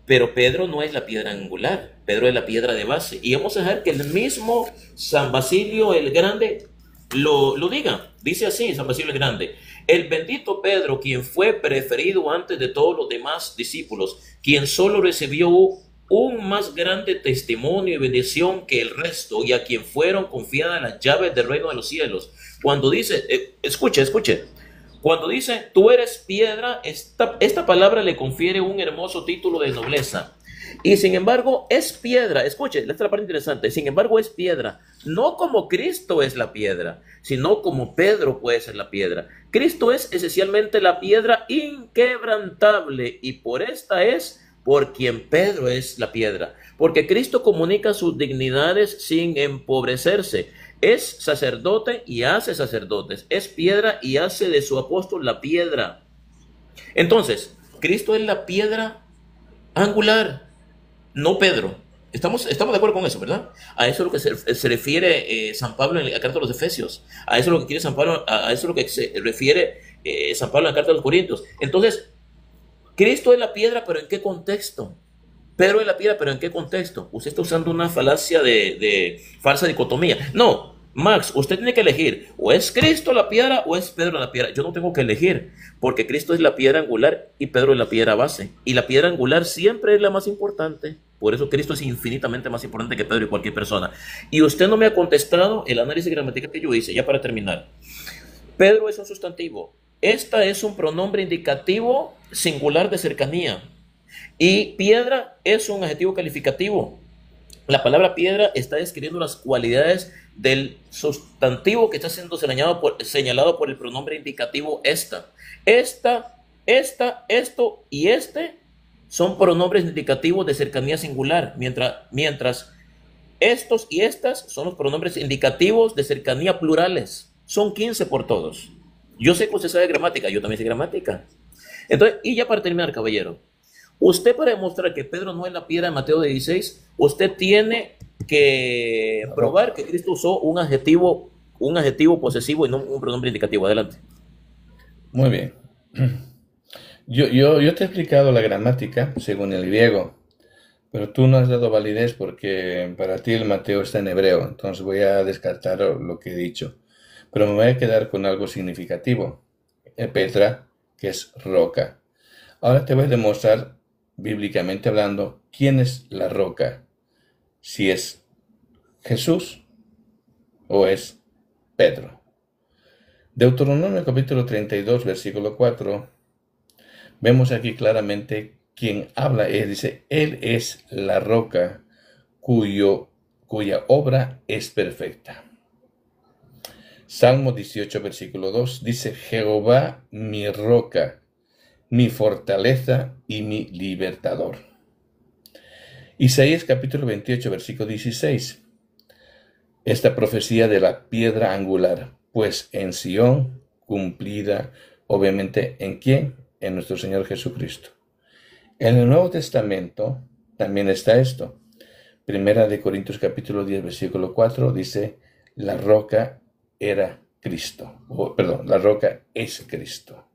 pero Pedro no es la piedra angular, Pedro es la piedra de base. Y vamos a dejar que el mismo San Basilio el Grande lo diga. Dice así San Basilio el Grande: el bendito Pedro, quien fue preferido antes de todos los demás discípulos, quien solo recibió un más grande testimonio y bendición que el resto, y a quien fueron confiadas las llaves del reino de los cielos. Cuando dice, escuche, cuando dice tú eres piedra, esta palabra le confiere un hermoso título de nobleza. Y sin embargo es piedra, escuche, esta es la parte interesante, sin embargo es piedra, no como Cristo es la piedra, sino como Pedro puede ser la piedra. Cristo es esencialmente la piedra inquebrantable, y por quien Pedro es la piedra, porque Cristo comunica sus dignidades sin empobrecerse. Es sacerdote y hace sacerdotes, es piedra y hace de su apóstol la piedra. Entonces, Cristo es la piedra angular, no Pedro. Estamos de acuerdo con eso, ¿verdad? A eso es lo que se refiere San Pablo en la carta de los Efesios. A eso es lo que quiere San Pablo, a eso es lo que se refiere San Pablo en la carta de los Corintios. Entonces, Cristo es la piedra, pero ¿en qué contexto? Pedro es la piedra, pero ¿en qué contexto? Usted está usando una falacia de falsa dicotomía. No, Max, usted tiene que elegir. O es Cristo la piedra o es Pedro la piedra. Yo no tengo que elegir, porque Cristo es la piedra angular y Pedro es la piedra base. Y la piedra angular siempre es la más importante. Por eso Cristo es infinitamente más importante que Pedro y cualquier persona. Y usted no me ha contestado el análisis gramatical que yo hice, ya para terminar. Pedro es un sustantivo. Esta es un pronombre indicativo singular de cercanía. Y piedra es un adjetivo calificativo. La palabra piedra está describiendo las cualidades del sustantivo que está siendo señalado por el pronombre indicativo esta. Esto y este son pronombres indicativos de cercanía singular, mientras estos y estas son los pronombres indicativos de cercanía plurales. Son 15 por todos. Yo sé que usted sabe gramática, yo también sé gramática. Entonces, y ya para terminar, caballero, usted, para demostrar que Pedro no es la piedra de Mateo 16, usted tiene que probar que Cristo usó un adjetivo posesivo y no un pronombre indicativo. Adelante. Muy bien. Yo te he explicado la gramática según el griego, pero tú no has dado validez porque para ti el Mateo está en hebreo, entonces voy a descartar lo que he dicho. Pero me voy a quedar con algo significativo. Petra, que es roca. Ahora te voy a demostrar, bíblicamente hablando, quién es la roca. Si es Jesús o es Pedro. Deuteronomio capítulo 32, versículo 4. Vemos aquí claramente quién habla. Él dice, Él es la roca cuya obra es perfecta. Salmo 18, versículo 2 dice, Jehová mi roca, mi fortaleza y mi libertador. Isaías capítulo 28, versículo 16. Esta profecía de la piedra angular, pues en Sión, cumplida, obviamente, ¿en quién? En nuestro Señor Jesucristo. En el Nuevo Testamento también está esto. Primera de Corintios capítulo 10, versículo 4 dice, la roca era Cristo. La roca es Cristo.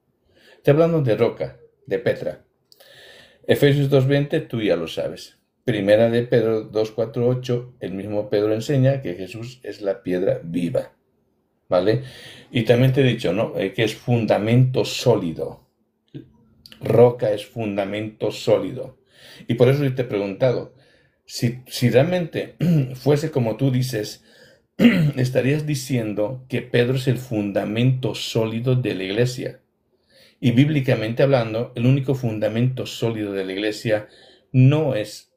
Está hablando de roca, de Petra. Efesios 2:20, tú ya lo sabes. Primera de Pedro 2:4-8, el mismo Pedro enseña que Jesús es la piedra viva. ¿Vale? Y también te he dicho, ¿no? Que es fundamento sólido. Roca es fundamento sólido. Y por eso yo te he preguntado, si realmente fuese como tú dices, estarías diciendo que Pedro es el fundamento sólido de la iglesia. Y bíblicamente hablando, el único fundamento sólido de la iglesia no es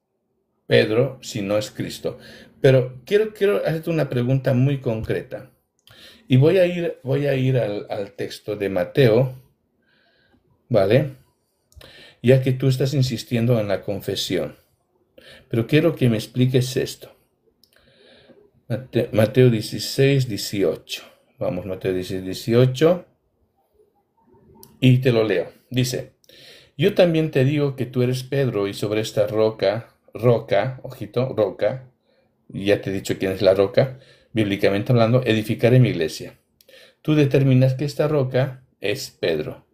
Pedro, sino es Cristo. Pero quiero hacerte una pregunta muy concreta. Y voy a ir al texto de Mateo, ¿vale? Ya que tú estás insistiendo en la confesión. Pero quiero que me expliques esto. Mateo 16, 18. Vamos, Mateo 16, 18. Y te lo leo. Dice, yo también te digo que tú eres Pedro y sobre esta roca, ojito, roca, ya te he dicho quién es la roca, bíblicamente hablando, edificaré mi iglesia. Tú determinas que esta roca es Pedro.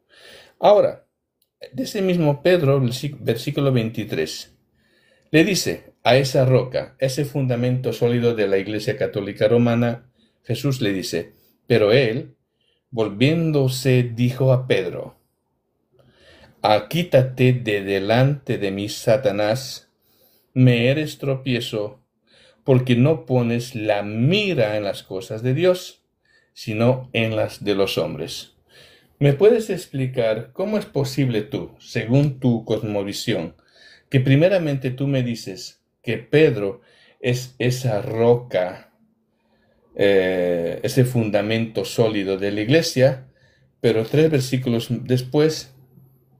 Ahora, de ese mismo Pedro, versículo 23, le dice a esa roca, ese fundamento sólido de la Iglesia Católica Romana, Jesús le dice, pero él, volviéndose, dijo a Pedro, quítate de delante de mí, Satanás, me eres tropiezo, porque no pones la mira en las cosas de Dios, sino en las de los hombres. ¿Me puedes explicar cómo es posible tú, según tu cosmovisión, que primeramente tú me dices que Pedro es esa roca, ese fundamento sólido de la iglesia, pero 3 versículos después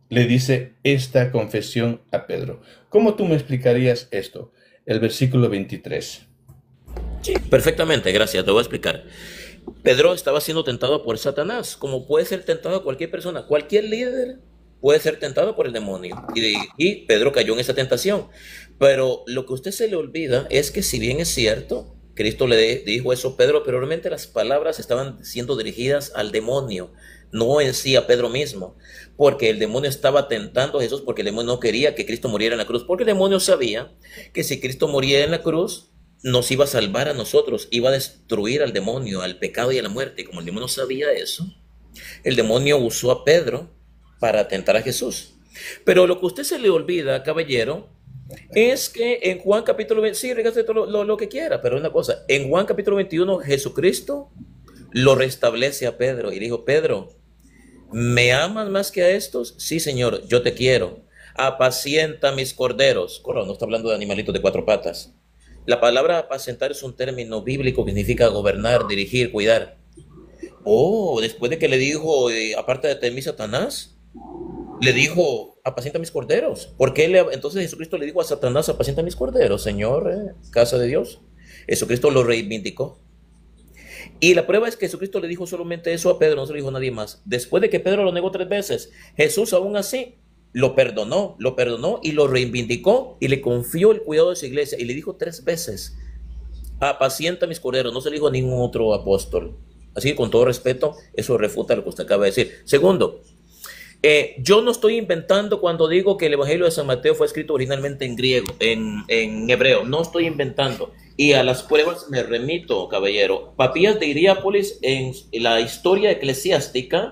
le dice esta confesión a Pedro? ¿Cómo tú me explicarías esto? El versículo 23. Sí, perfectamente, gracias, te voy a explicar. Pedro estaba siendo tentado por Satanás, como puede ser tentado cualquier persona, cualquier líder puede ser tentado por el demonio. Y Pedro cayó en esa tentación. Pero lo que a usted se le olvida es que si bien es cierto, Cristo le dijo eso a Pedro, pero realmente las palabras estaban siendo dirigidas al demonio, no en sí a Pedro mismo, porque el demonio estaba tentando a Jesús, porque el demonio no quería que Cristo muriera en la cruz, porque el demonio sabía que si Cristo moría en la cruz, nos iba a salvar a nosotros, iba a destruir al demonio, al pecado y a la muerte. Y como el demonio sabía eso, el demonio usó a Pedro para tentar a Jesús. Pero lo que a usted se le olvida, caballero, es que en Juan capítulo 20, sí, regaste todo lo que quiera, pero una cosa, en Juan capítulo 21, Jesucristo lo restablece a Pedro y dijo, Pedro, ¿me amas más que a estos? Sí, Señor, yo te quiero. Apacienta mis corderos. Claro, no está hablando de animalitos de 4 patas. La palabra apacentar es un término bíblico que significa gobernar, dirigir, cuidar. Oh, después de que le dijo, aparte de mí, Satanás, le dijo, apacienta mis corderos. ¿Por qué entonces Jesucristo le dijo a Satanás, apacienta mis corderos, Señor, casa de Dios? Jesucristo lo reivindicó. Y la prueba es que Jesucristo le dijo solamente eso a Pedro, no se lo dijo a nadie más. Después de que Pedro lo negó 3 veces, Jesús aún así lo perdonó y lo reivindicó y le confió el cuidado de su iglesia y le dijo 3 veces, apacienta mis corderos. No se le dijo a ningún otro apóstol. Así que con todo respeto, eso refuta lo que usted acaba de decir. Segundo, yo no estoy inventando cuando digo que el Evangelio de San Mateo fue escrito originalmente en griego, en hebreo. No estoy inventando. Y a las pruebas me remito, caballero. Papías de Hierápolis, en la historia eclesiástica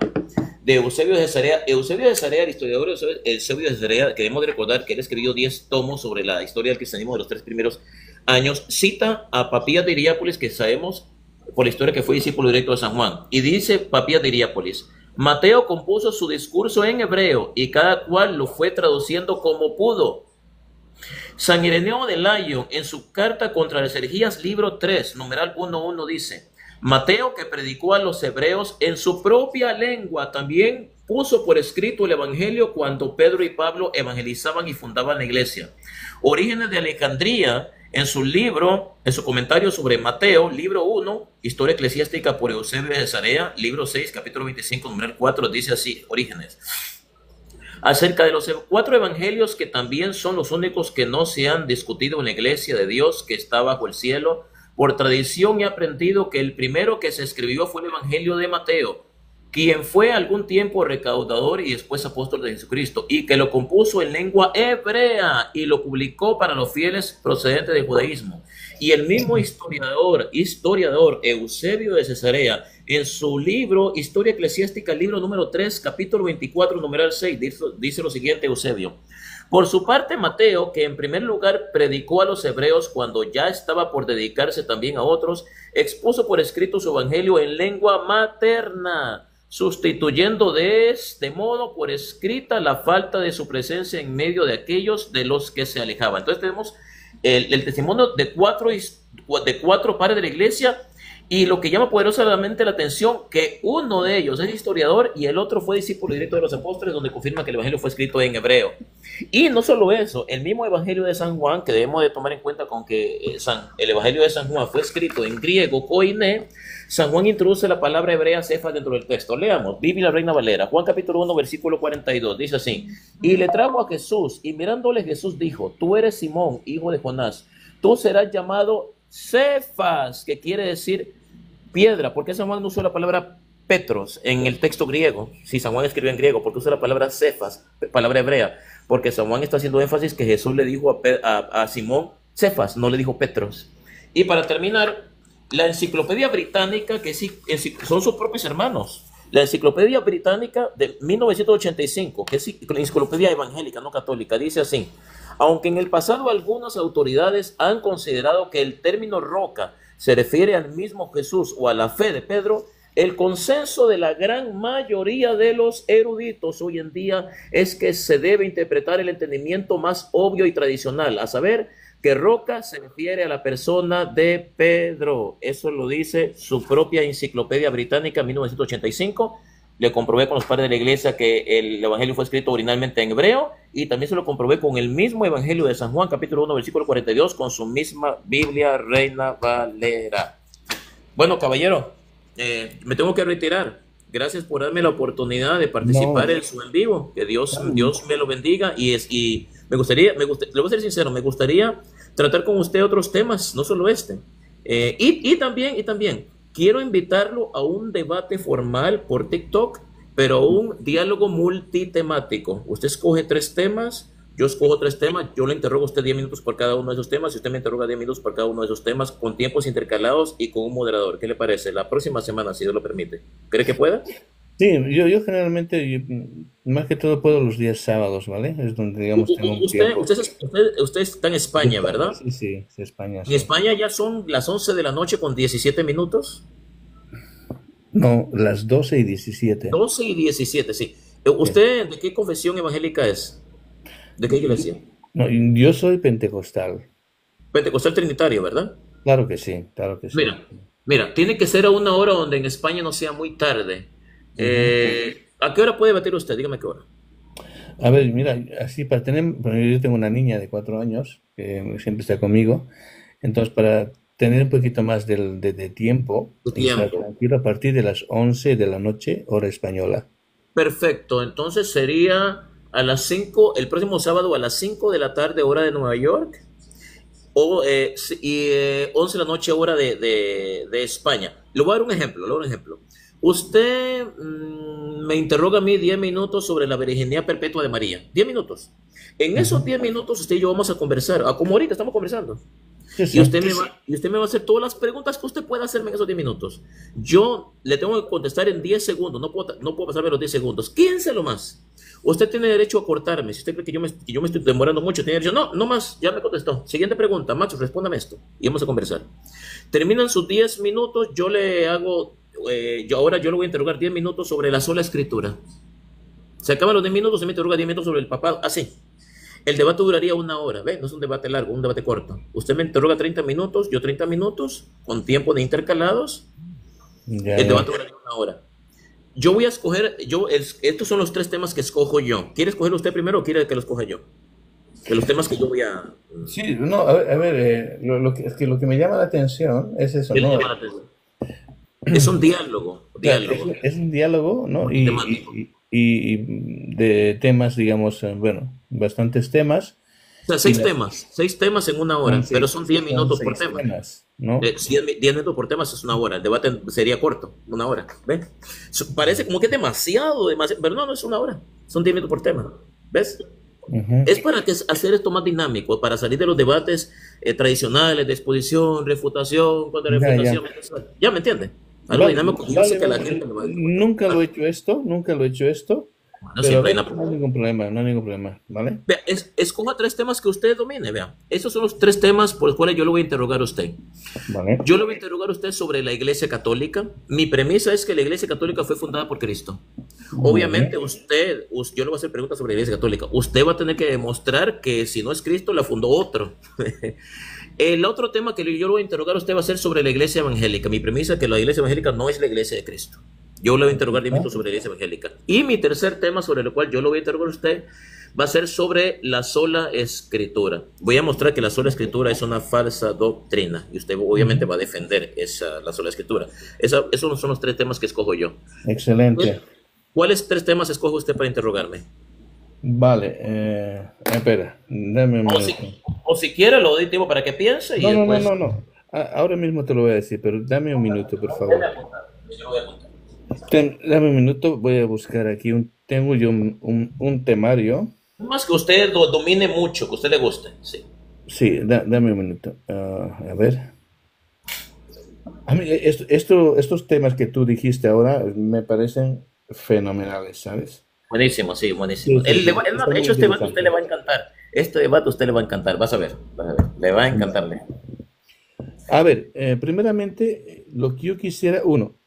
de Eusebio de Cesarea. Eusebio de Cesarea, el historiador Eusebio de Cesarea, que debemos de recordar que él escribió 10 tomos sobre la historia del cristianismo de los 3 primeros años, cita a Papías de Hierápolis, que sabemos por la historia que fue discípulo directo de San Juan. Y dice Papías de Hierápolis, Mateo compuso su discurso en hebreo y cada cual lo fue traduciendo como pudo. San Ireneo de Lyon, en su carta contra las herejías, libro 3, numeral 1.1, dice, Mateo, que predicó a los hebreos en su propia lengua, también puso por escrito el evangelio cuando Pedro y Pablo evangelizaban y fundaban la iglesia. Orígenes de Alejandría, en su libro, en su comentario sobre Mateo, libro 1, Historia Eclesiástica por Eusebio de Cesarea, libro 6, capítulo 25, numeral 4, dice así, Orígenes. Acerca de los 4 evangelios que también son los únicos que no se han discutido en la iglesia de Dios que está bajo el cielo, por tradición he aprendido que el primero que se escribió fue el evangelio de Mateo, quien fue algún tiempo recaudador y después apóstol de Jesucristo, y que lo compuso en lengua hebrea y lo publicó para los fieles procedentes del judaísmo. Y el mismo historiador Eusebio de Cesarea, en su libro Historia Eclesiástica, libro número 3, capítulo 24, numeral 6, dice lo siguiente Eusebio. Por su parte, Mateo, que en primer lugar predicó a los hebreos cuando ya estaba por dedicarse también a otros, expuso por escrito su evangelio en lengua materna, sustituyendo de este modo por escrita la falta de su presencia en medio de aquellos de los que se alejaban. Entonces tenemos el testimonio de cuatro padres de la iglesia, Y lo que llama poderosamente la atención, que uno de ellos es historiador y el otro fue discípulo directo de los apóstoles, donde confirma que el evangelio fue escrito en hebreo. Y no solo eso, el mismo evangelio de San Juan, que debemos de tomar en cuenta con que el evangelio de San Juan fue escrito en griego, koiné, San Juan introduce la palabra hebrea cefas dentro del texto. Leamos, Biblia Reina Valera, Juan capítulo 1, versículo 42, dice así: y le trajo a Jesús, y mirándole Jesús dijo: tú eres Simón, hijo de Jonás, tú serás llamado Cefas, que quiere decir piedra. ¿Por qué San Juan no usó la palabra Petros en el texto griego? Si San Juan escribió en griego, ¿por qué usa la palabra Cefas, palabra hebrea? Porque San Juan está haciendo énfasis que Jesús le dijo a Simón Cefas, no le dijo Petros. Y para terminar, la enciclopedia británica, que sí, son sus propios hermanos, la enciclopedia británica de 1985, que es la enciclopedia evangélica, no católica, dice así: aunque en el pasado algunas autoridades han considerado que el término roca se refiere al mismo Jesús o a la fe de Pedro, el consenso de la gran mayoría de los eruditos hoy en día es que se debe interpretar el entendimiento más obvio y tradicional, a saber, que roca se refiere a la persona de Pedro. Eso lo dice su propia enciclopedia británica, 1985. Le comprobé con los padres de la iglesia que el evangelio fue escrito originalmente en hebreo, y también se lo comprobé con el mismo evangelio de San Juan, capítulo 1, versículo 42, con su misma Biblia Reina Valera. Bueno, caballero, me tengo que retirar. Gracias por darme la oportunidad de participar en su en vivo. Que Dios me lo bendiga. Y me gustaría, le voy a ser sincero, me gustaría tratar con usted otros temas, no solo este. Y también quiero invitarlo a un debate formal por TikTok, pero un diálogo multitemático. Usted escoge 3 temas, yo escojo 3 temas, yo le interrogo a usted 10 minutos por cada uno de esos temas, y usted me interroga 10 minutos por cada uno de esos temas, con tiempos intercalados y con un moderador. ¿Qué le parece? La próxima semana, si Dios lo permite. ¿Cree que pueda? Sí, yo generalmente, más que todo puedo los días sábados, ¿vale? Es donde, digamos, tengo un tiempo. Usted está en España, ¿verdad? Sí, España. En Sí. España ya son las 11 de la noche con 17 minutos. No, las 12 y 17. 12 y 17, sí. ¿Usted de qué confesión evangélica es? ¿De qué iglesia? No, yo soy pentecostal. Pentecostal Trinitario, ¿verdad? Claro que sí. Mira, tiene que ser a una hora donde en España no sea muy tarde. ¿A qué hora puede debatir usted? Dígame qué hora. A ver, mira, así para tener, bueno, yo tengo una niña de 4 años que siempre está conmigo, entonces para tener un poquito más de tiempo, y estar tranquilo a partir de las 11 de la noche, hora española. Perfecto, entonces sería a las 5, el próximo sábado a las 5 de la tarde, hora de Nueva York, o 11 de la noche, hora de España. Le voy a dar un ejemplo. Usted me interroga a mí 10 minutos sobre la virginidad perpetua de María. 10 minutos. En esos 10 minutos usted y yo vamos a conversar, como ahorita estamos conversando. Sí. Y usted me va a hacer todas las preguntas que usted pueda hacerme en esos 10 minutos. Yo le tengo que contestar en 10 segundos, no puedo pasarme los 10 segundos, 15 lo más. Usted tiene derecho a cortarme. Si usted cree que yo me estoy demorando mucho, tiene derecho. No más, ya me contestó. Siguiente pregunta, macho, respóndame esto y vamos a conversar. Terminan sus 10 minutos, yo le hago... yo lo voy a interrogar 10 minutos sobre la sola escritura. Se acaban los 10 minutos, se me interroga 10 minutos sobre el papado. Así. El debate duraría 1 hora. ¿Ve? No es un debate largo, un debate corto. Usted me interroga 30 minutos, yo 30 minutos, con tiempo de intercalados. El debate duraría 1 hora. Yo voy a escoger, estos son los 3 temas que escojo yo. ¿Quiere escoger usted primero o quiere que los escoja yo? De los temas que yo voy a... Sí, no, a ver, es que lo que me llama la atención es eso, ¿Qué le ¿no? llama la atención? Es un diálogo. Es un diálogo, ¿no? Y de temas, digamos, bueno, bastantes temas. O sea, 6 temas en 1 hora, pero son 10 minutos por tema. Temas, ¿no? 10 minutos por tema es 1 hora. El debate sería corto, 1 hora. ¿Ves? Parece como que es demasiado, pero no es 1 hora. Son 10 minutos por tema. ¿Ves? Es para hacer esto más dinámico, para salir de los debates tradicionales de exposición, refutación, contrarrefutación. ¿Ya me entiende? Algo dinámico. Yo sé que la gente lo va a decir. Nunca lo he hecho esto. No, Pero siempre no hay ningún problema, ¿vale? Vea, escoja 3 temas que usted domine, vea. Esos son los 3 temas por los cuales yo lo voy a interrogar a usted. Vale. Yo lo voy a interrogar a usted sobre la Iglesia Católica. Mi premisa es que la Iglesia Católica fue fundada por Cristo. Obviamente yo le voy a hacer preguntas sobre la Iglesia Católica. Usted va a tener que demostrar que si no es Cristo, la fundó otro. El otro tema que yo lo voy a interrogar a usted va a ser sobre la iglesia evangélica. Mi premisa es que la iglesia evangélica no es la iglesia de Cristo. Yo le voy a interrogar de mito sobre la iglesia evangélica. Y mi tercer tema sobre el cual yo lo voy a interrogar a usted va a ser sobre la sola escritura. Voy a mostrar que la sola escritura es una falsa doctrina. Y usted obviamente va a defender la sola escritura. Esos son los tres temas que escojo yo. Excelente. ¿Cuáles tres temas escoge usted para interrogarme? Vale, espera, dame un minuto. O si quiere, lo doy tiempo para que piense. Y después... No. Ahora mismo te lo voy a decir, pero dame un minuto, por favor. Yo lo voy a apuntar. Dame un minuto, voy a buscar aquí tengo yo un temario. Más que usted domine mucho, que a usted le guste. Sí, Sí, dame un minuto. A ver. A mí estos temas que tú dijiste ahora me parecen fenomenales, ¿sabes? buenísimo, sí, buenísimo. Sí, sí, De hecho, este debate a usted le va a encantar. Este debate a usted le va a encantar, vas a ver. Le va a encantarle. A ver, primeramente, lo que yo quisiera,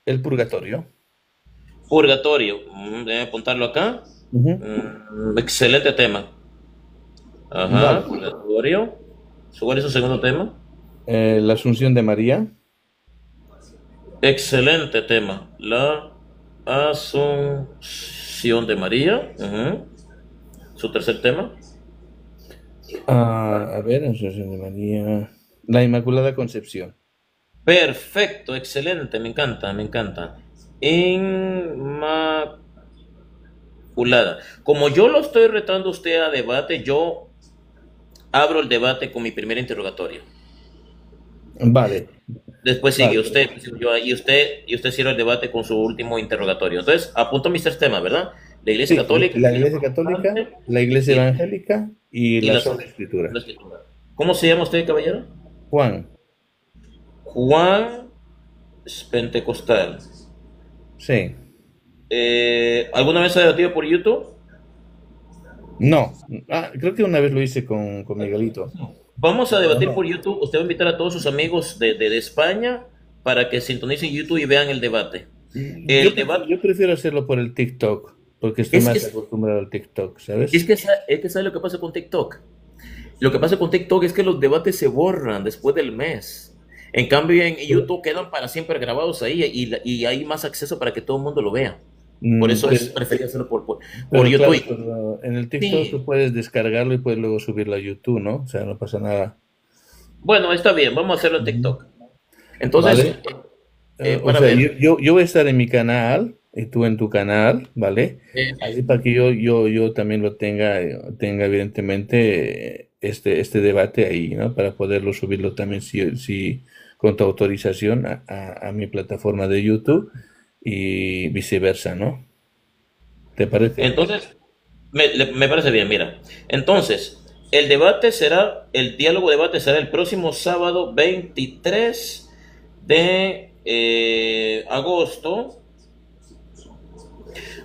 el purgatorio. Purgatorio, déjame apuntarlo acá. Ujú. Excelente tema. Ajá, Vale. purgatorio. ¿Cuál es su segundo tema? La Asunción de María. Excelente tema. La Asunción de María. Ujú. Su tercer tema. A ver, Asunción de María. La Inmaculada Concepción. Perfecto, excelente, me encanta, me encanta. Inmaculada. Como yo lo estoy retando a usted a debate, yo abro el debate con mi primer interrogatorio. Vale, Después sigue vale. usted, y usted cierra el debate con su último interrogatorio. Entonces, apunto mis tres temas, ¿verdad? La Iglesia Sí, Católica, la Iglesia Católica, la Iglesia y, Evangélica y y la la, Sola Escritura. la Escritura. ¿Cómo se llama usted, caballero? Juan, Juan Pentecostal. sí. ¿Alguna vez ha debatido por YouTube? No, creo que una vez lo hice con Miguelito. Vamos a Pero debatir por no. YouTube. Usted va a invitar a todos sus amigos de España para que sintonicen YouTube y vean el debate. El debate Yo prefiero hacerlo por el TikTok, porque estoy es que, más acostumbrado al TikTok, ¿sabes? es que ¿sabe lo que pasa con TikTok? Lo que pasa con TikTok es que los debates se borran después del mes. En cambio, en YouTube quedan para siempre grabados ahí y hay más acceso para que todo el mundo lo vea. Por eso es preferible hacerlo por Pero YouTube. claro, pero en el TikTok Sí. tú puedes descargarlo y puedes luego subirlo a YouTube, ¿no? O sea, no pasa nada. Bueno, está bien, vamos a hacerlo en TikTok. Entonces, ¿Vale? O para sea, ver. yo voy a estar en mi canal y tú en tu canal, ¿vale? Así para que yo también lo tenga evidentemente este debate ahí, ¿no? Para poderlo subirlo también si con tu autorización a mi plataforma de YouTube y viceversa, ¿no? ¿Te parece? Entonces, me parece bien, mira. Entonces, el diálogo debate será el próximo sábado 23 de agosto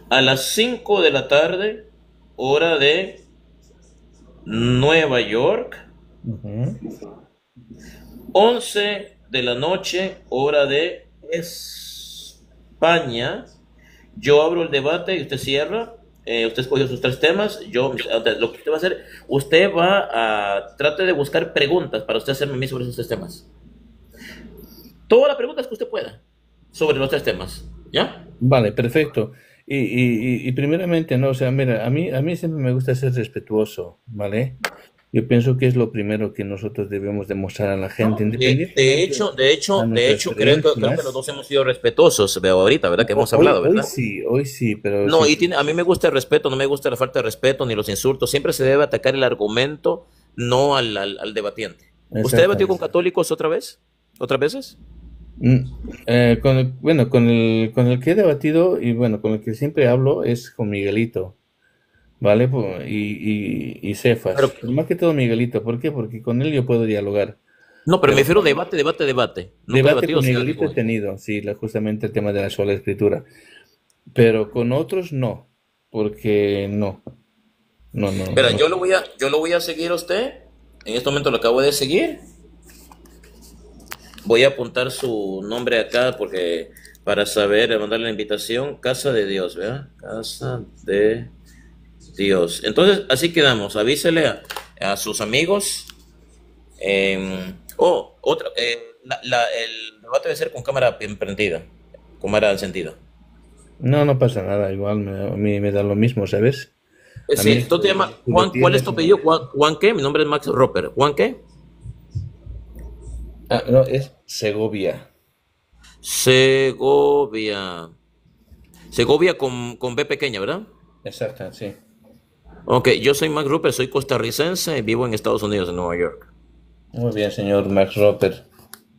a las 5 de la tarde, hora de Nueva York, Ujú. 11 de la noche, hora de España. Yo abro el debate y usted cierra. Usted escogió sus tres temas. Lo que usted va a hacer, usted trate de buscar preguntas para usted hacerme a mí sobre esos tres temas. Todas las preguntas que usted pueda sobre los tres temas. ¿Ya? Vale, perfecto. Y primeramente, no, o sea, mira, a mí siempre me gusta ser respetuoso, ¿vale? Yo pienso que es lo primero que nosotros debemos demostrar a la gente, De independientemente hecho, a nuestras creo que los creencias. dos hemos sido respetuosos, veo ahorita, ¿verdad? Que hemos hablado, ¿verdad? Hoy sí, pero No, sí, a mí me gusta el respeto, no me gusta la falta de respeto ni los insultos. Siempre se debe atacar el argumento, no al debatiente. ¿Usted debatió con exactamente. católicos otra vez? ¿Otras veces? Bueno, con el que he debatido y bueno, con el que siempre hablo es con Miguelito, ¿vale? Y Pero, Cefas. Pero más que todo Miguelito, ¿por qué? Porque con él yo puedo dialogar. no, pero me Pero refiero debate. Nunca he debate debatido, con señor Miguelito he Nicole. tenido, sí, justamente el tema de la sola escritura. Pero con otros no, porque Verá, no. yo lo voy a seguir a usted. En este momento lo acabo de seguir. Voy a apuntar su nombre acá porque para saber, mandarle la invitación. Casa de Dios, ¿verdad? Casa de Dios. Entonces, así quedamos. Avísele a sus amigos. Oh, otra, el debate debe ser con cámara prendida, con cámara encendida. No, no pasa nada, igual a mí me da lo mismo, ¿sabes? A mí Sí, tú te llamas tú lo Juan, ¿cuál es tienes tu y no apellido? me... Juan qué? Mi nombre es Max Roper. ¿Juan qué? Ah, no, es Segovia. Segovia. Segovia con B pequeña, ¿verdad? Exacto, sí. Ok, yo soy Max Roper, soy costarricense, vivo en Estados Unidos, en Nueva York. Muy bien, señor Max Roper.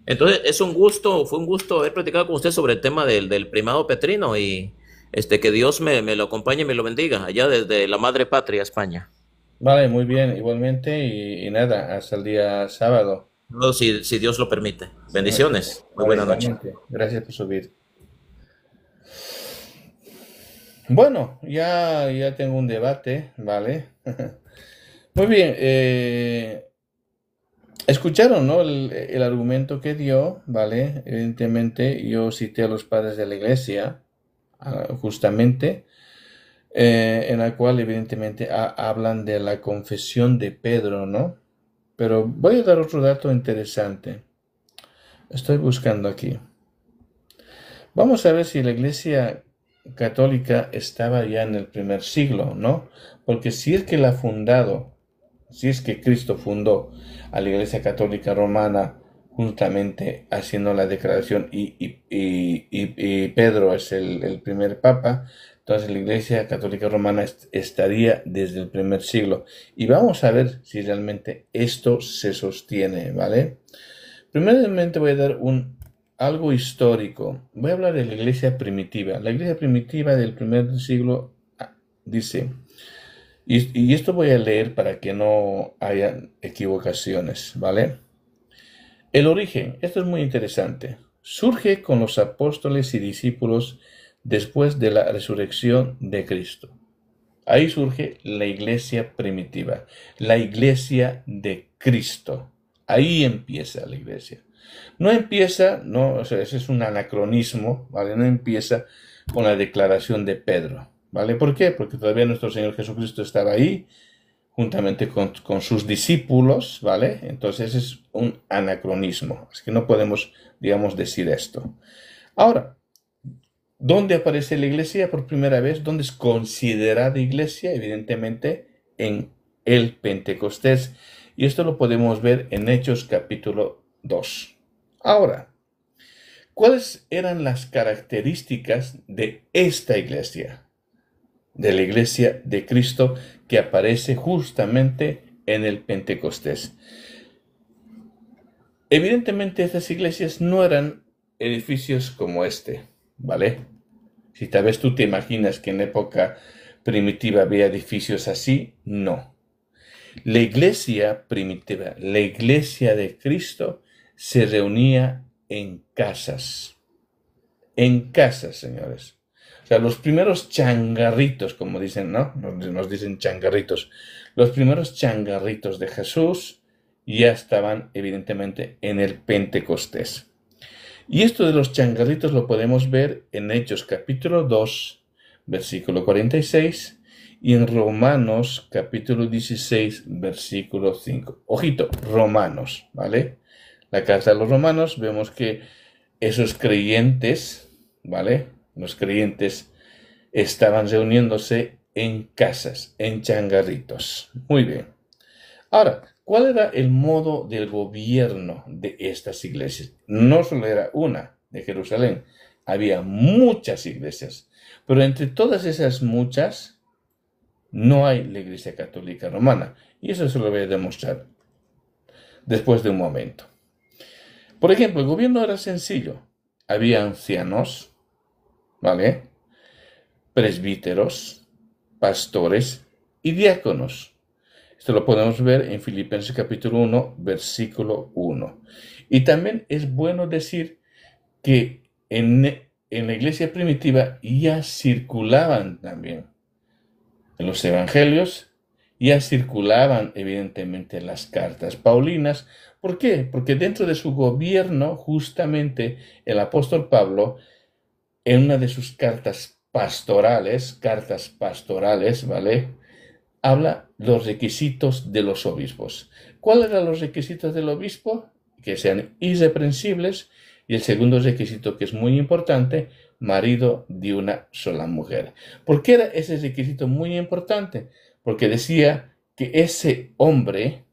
Entonces, es un gusto, fue un gusto haber platicado con usted sobre el tema del primado petrino y que Dios me lo acompañe y me lo bendiga, allá desde la madre patria, España. Vale, muy bien, igualmente, y nada, hasta el día sábado. No, si Dios lo permite. Muy bien. Bendiciones. Muy Vale, buena noche. igualmente. Gracias por subir. Bueno, ya tengo un debate, ¿vale? Muy bien, escucharon, ¿no? El argumento que dio, ¿vale? Evidentemente, yo cité a los padres de la iglesia, justamente, en la cual evidentemente hablan de la confesión de Pedro, ¿no? Pero voy a dar otro dato interesante. Estoy buscando aquí. Vamos a ver si la iglesia católica estaba ya en el primer siglo, ¿no? Porque si es que la ha fundado, si es que Cristo fundó a la iglesia católica romana juntamente haciendo la declaración y Pedro es el primer papa, entonces la iglesia católica romana estaría desde el primer siglo. Y vamos a ver si realmente esto se sostiene, ¿vale? Primeramente voy a dar algo histórico. Voy a hablar de la iglesia primitiva. La iglesia primitiva del primer siglo dice, y esto voy a leer para que no haya equivocaciones, ¿vale? El origen, esto es muy interesante. Surge con los apóstoles y discípulos después de la resurrección de Cristo. Ahí surge la iglesia primitiva, la iglesia de Cristo. Ahí empieza la iglesia. No empieza, no, o sea, ese es un anacronismo, ¿vale? No empieza con la declaración de Pedro, ¿vale? ¿Por qué? Porque todavía nuestro Señor Jesucristo estaba ahí, juntamente con sus discípulos, ¿vale? Entonces es un anacronismo, es que no podemos, digamos, decir esto. Ahora, ¿dónde aparece la iglesia por primera vez? ¿Dónde es considerada iglesia? Evidentemente en el Pentecostés. Y esto lo podemos ver en Hechos capítulo 2. Ahora, ¿cuáles eran las características de esta iglesia? De la iglesia de Cristo que aparece justamente en el Pentecostés. Evidentemente estas iglesias no eran edificios como este, ¿vale? Si tal vez tú te imaginas que en época primitiva había edificios así, no. La iglesia primitiva, la iglesia de Cristo, se reunía en casas. En casas, señores. O sea, los primeros changarritos, como dicen, ¿no? Nos dicen changarritos. Los primeros changarritos de Jesús ya estaban, evidentemente, en el Pentecostés. Y esto de los changarritos lo podemos ver en Hechos capítulo 2, versículo 46, y en Romanos capítulo 16, versículo 5. Ojito, Romanos, ¿vale? La carta de los Romanos, vemos que esos creyentes, ¿vale? Los creyentes estaban reuniéndose en casas, en changarritos. Muy bien. Ahora, ¿cuál era el modo del gobierno de estas iglesias? No solo era una de Jerusalén, había muchas iglesias, pero entre todas esas muchas no hay la iglesia católica romana. Y eso se lo voy a demostrar después de un momento. Por ejemplo, el gobierno era sencillo. Había ancianos, ¿vale? Presbíteros, pastores y diáconos. Esto lo podemos ver en Filipenses capítulo 1, versículo 1. Y también es bueno decir que en la iglesia primitiva ya circulaban también en los evangelios, ya circulaban evidentemente las cartas paulinas. ¿Por qué? Porque dentro de su gobierno, justamente el apóstol Pablo, en una de sus cartas pastorales, ¿vale? Habla los requisitos de los obispos. ¿Cuáles eran los requisitos del obispo? que sean irreprensibles. Y el segundo requisito, que es muy importante, marido de una sola mujer. ¿Por qué era ese requisito muy importante? Porque decía que ese hombre,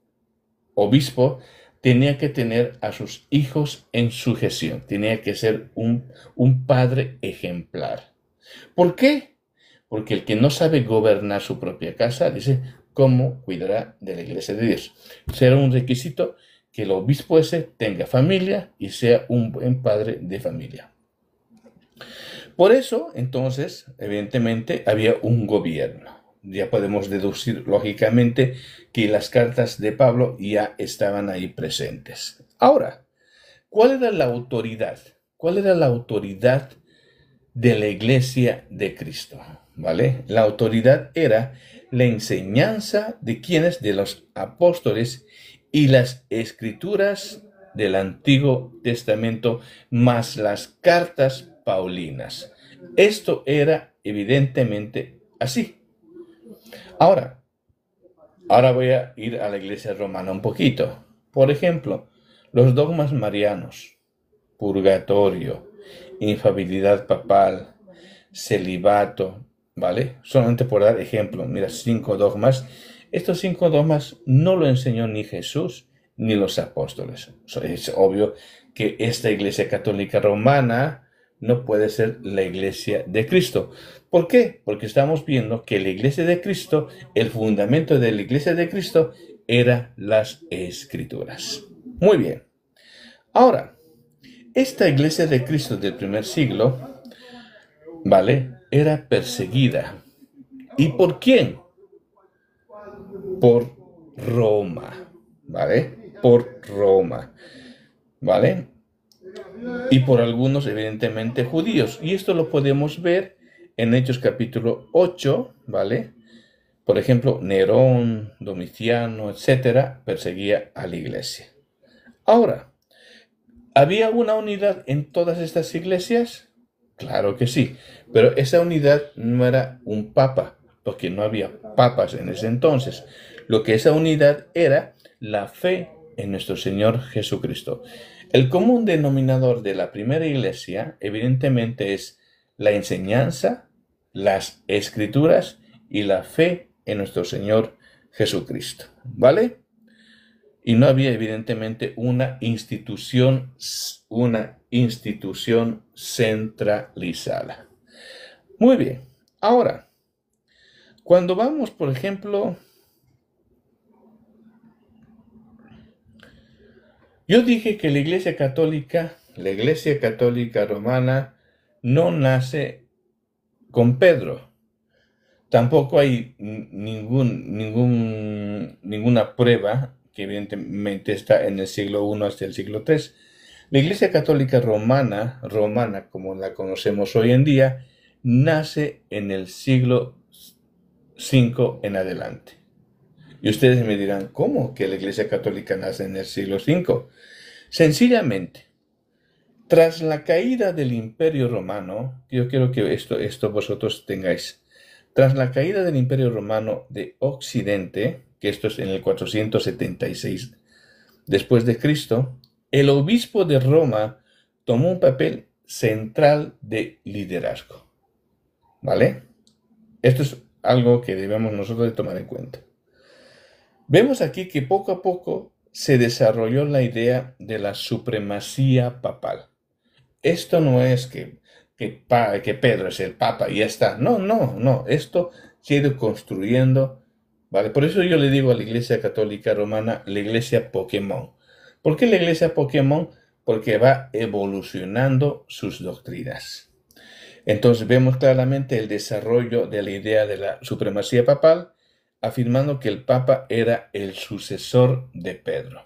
obispo, tenía que tener a sus hijos en sujeción, tenía que ser un padre ejemplar. ¿Por qué? Porque el que no sabe gobernar su propia casa, dice, ¿cómo cuidará de la iglesia de Dios? Será un requisito que el obispo ese tenga familia y sea un buen padre de familia. Por eso, entonces, evidentemente, había un gobierno. Ya podemos deducir, lógicamente, que las cartas de Pablo ya estaban ahí presentes. Ahora, ¿cuál era la autoridad? ¿Cuál era la autoridad de la iglesia de Cristo? ¿Vale? La autoridad era la enseñanza de quienes, de los apóstoles y las escrituras del Antiguo Testamento, más las cartas paulinas. Esto era evidentemente así. Ahora voy a ir a la iglesia romana un poquito. Por ejemplo, los dogmas marianos, purgatorio, infabilidad papal, celibato, ¿vale? Solamente por dar ejemplo, mira, 5 dogmas. Estos 5 dogmas no lo enseñó ni Jesús ni los apóstoles. Es obvio que esta iglesia católica romana no puede ser la iglesia de Cristo. ¿Por qué? Porque estamos viendo que la iglesia de Cristo, el fundamento de la iglesia de Cristo, eran las escrituras. Muy bien. Ahora, esta iglesia de Cristo del primer siglo, ¿vale? Era perseguida. ¿Y por quién? Por Roma, ¿vale? Por Roma, ¿vale? Y por algunos, evidentemente, judíos. Y esto lo podemos ver en Hechos capítulo 8, ¿vale? Por ejemplo, Nerón, Domiciano, etcétera, perseguía a la iglesia. Ahora, ¿había una unidad en todas estas iglesias? Claro que sí, pero esa unidad no era un papa, porque no había papas en ese entonces. Lo que esa unidad era la fe en nuestro Señor Jesucristo. El común denominador de la primera iglesia, evidentemente, es la enseñanza, las escrituras y la fe en nuestro Señor Jesucristo, ¿vale? Y no había, evidentemente, una institución centralizada. Muy bien. Ahora, cuando vamos, por ejemplo, yo dije que la Iglesia Católica Romana, no nace con Pedro. Tampoco hay ninguna prueba que evidentemente está en el siglo I hasta el siglo III. La Iglesia Católica Romana, como la conocemos hoy en día, nace en el siglo V en adelante. Y ustedes me dirán, ¿cómo que la Iglesia Católica nace en el siglo V? Sencillamente, tras la caída del Imperio Romano, yo quiero que esto vosotros tengáis. Tras la caída del Imperio Romano de Occidente, que esto es en el 476 después de Cristo, el obispo de Roma tomó un papel central de liderazgo. ¿Vale? Esto es algo que debemos nosotros de tomar en cuenta. Vemos aquí que poco a poco se desarrolló la idea de la supremacía papal. Esto no es que Pedro es el papa y ya está. No. Esto se ha ido construyendo, ¿vale? Por eso yo le digo a la Iglesia Católica Romana, la Iglesia Pokémon. ¿Por qué la Iglesia Pokémon? Porque va evolucionando sus doctrinas. Entonces vemos claramente el desarrollo de la idea de la supremacía papal, afirmando que el Papa era el sucesor de Pedro.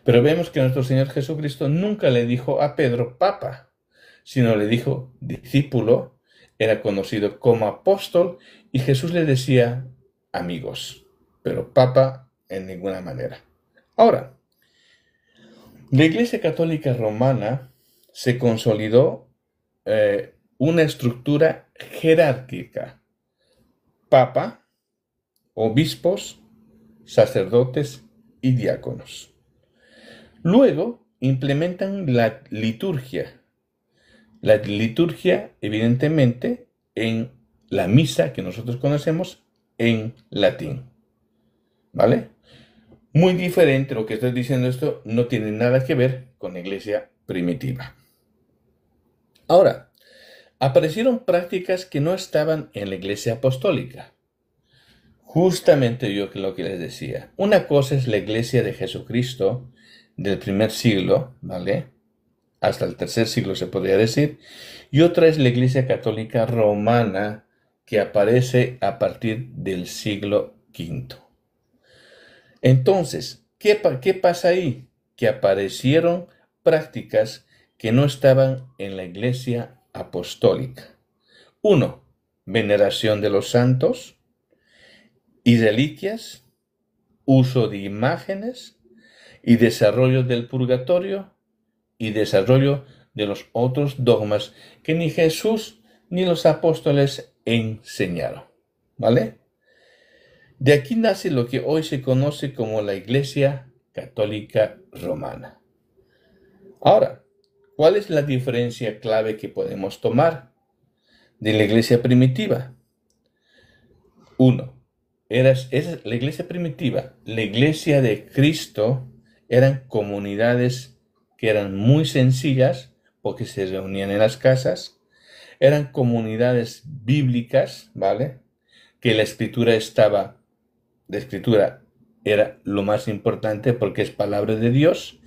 Pero vemos que nuestro Señor Jesucristo nunca le dijo a Pedro Papa, sino le dijo discípulo, era conocido como apóstol, y Jesús le decía amigos, pero Papa en ninguna manera. Ahora, la Iglesia Católica Romana se consolidó una estructura jerárquica: Papa, obispos, sacerdotes y diáconos. Luego implementan la liturgia. La liturgia, evidentemente, en la misa que nosotros conocemos en latín. ¿Vale? Muy diferente lo que estoy diciendo esto, no tiene nada que ver con la iglesia primitiva. Ahora, aparecieron prácticas que no estaban en la iglesia apostólica. Justamente yo lo que les decía. Una cosa es la iglesia de Jesucristo del primer siglo, ¿vale? Hasta el tercer siglo se podría decir. Y otra es la iglesia católica romana que aparece a partir del siglo V. Entonces, ¿qué pasa ahí? Que aparecieron prácticas que no estaban en la iglesia apostólica. 1. Veneración de los santos y reliquias, uso de imágenes y desarrollo del purgatorio y desarrollo de los otros dogmas que ni Jesús ni los apóstoles enseñaron. ¿Vale? De aquí nace lo que hoy se conoce como la Iglesia Católica Romana. Ahora, ¿cuál es la diferencia clave que podemos tomar de la iglesia primitiva? 1. Es la iglesia primitiva, la iglesia de Cristo, eran comunidades que eran muy sencillas porque se reunían en las casas, eran comunidades bíblicas, ¿vale? Que la escritura era lo más importante porque es palabra de Dios,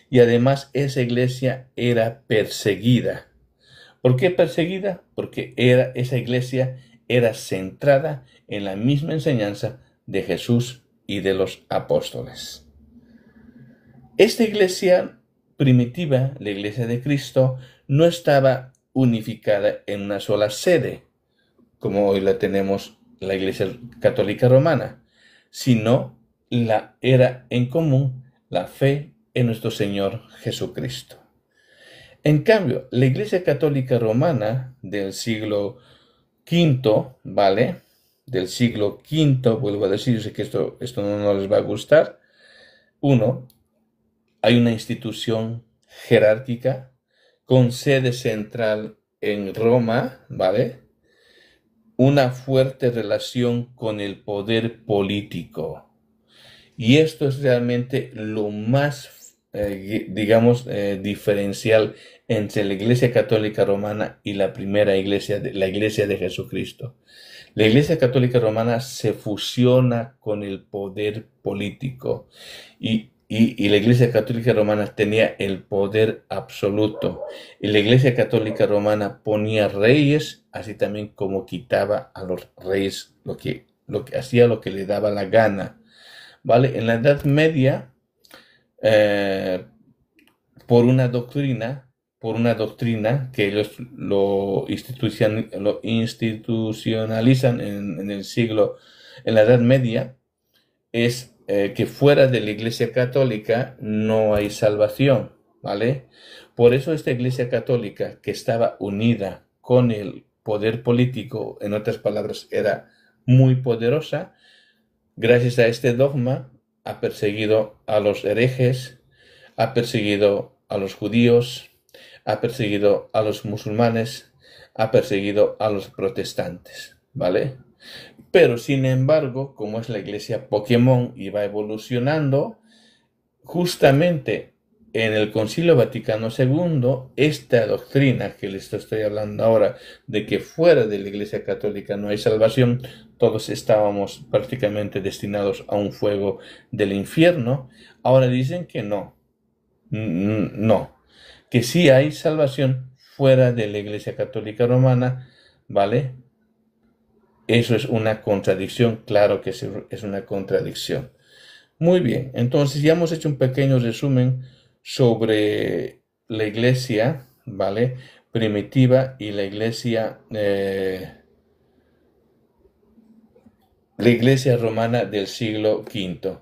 y además esa iglesia era perseguida. ¿Por qué perseguida? Porque esa iglesia era centrada en la misma enseñanza de Jesús y de los apóstoles. Esta iglesia primitiva, la iglesia de Cristo, no estaba unificada en una sola sede, como hoy la tenemos la iglesia católica romana, sino era en común la fe en nuestro Señor Jesucristo. En cambio, la iglesia católica romana del siglo V, ¿vale? Del siglo V, vuelvo a decir, sé que esto no les va a gustar. 1. Hay una institución jerárquica con sede central en Roma, ¿vale? Una fuerte relación con el poder político. Y esto es realmente lo más, diferencial entre la Iglesia Católica Romana y la primera iglesia, la Iglesia de Jesucristo. La Iglesia Católica Romana se fusiona con el poder político y la Iglesia Católica Romana tenía el poder absoluto. Y la Iglesia Católica Romana ponía reyes, así también como quitaba a los reyes lo que hacía lo que le daba la gana. ¿Vale? En la Edad Media, por una doctrina que ellos lo institucionalizan en la Edad Media, es que fuera de la Iglesia Católica no hay salvación, ¿vale? Por eso esta Iglesia Católica, que estaba unida con el poder político, en otras palabras, era muy poderosa, gracias a este dogma ha perseguido a los herejes, ha perseguido a los judíos, ha perseguido a los musulmanes, ha perseguido a los protestantes, ¿vale? Pero sin embargo, como es la iglesia Pokémon y va evolucionando, justamente en el Concilio Vaticano II, esta doctrina que les estoy hablando ahora, de que fuera de la Iglesia Católica no hay salvación, todos estábamos prácticamente destinados a un fuego del infierno, ahora dicen que no, que sí hay salvación fuera de la Iglesia Católica Romana, ¿vale? Eso es una contradicción, claro que es una contradicción. Muy bien, entonces ya hemos hecho un pequeño resumen sobre la iglesia, ¿vale? Primitiva y la iglesia romana del siglo V.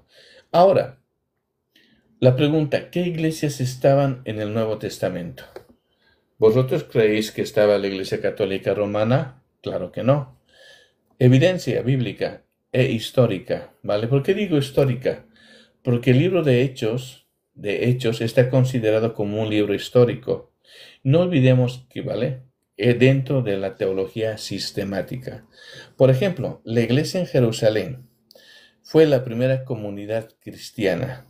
Ahora, la pregunta, ¿qué iglesias estaban en el Nuevo Testamento? ¿Vosotros creéis que estaba la iglesia católica romana? Claro que no. Evidencia bíblica e histórica, ¿vale? ¿Por qué digo histórica? Porque el libro de Hechos de Hechos está considerado como un libro histórico. No olvidemos que, ¿vale?, dentro de la teología sistemática. Por ejemplo, la iglesia en Jerusalén fue la primera comunidad cristiana.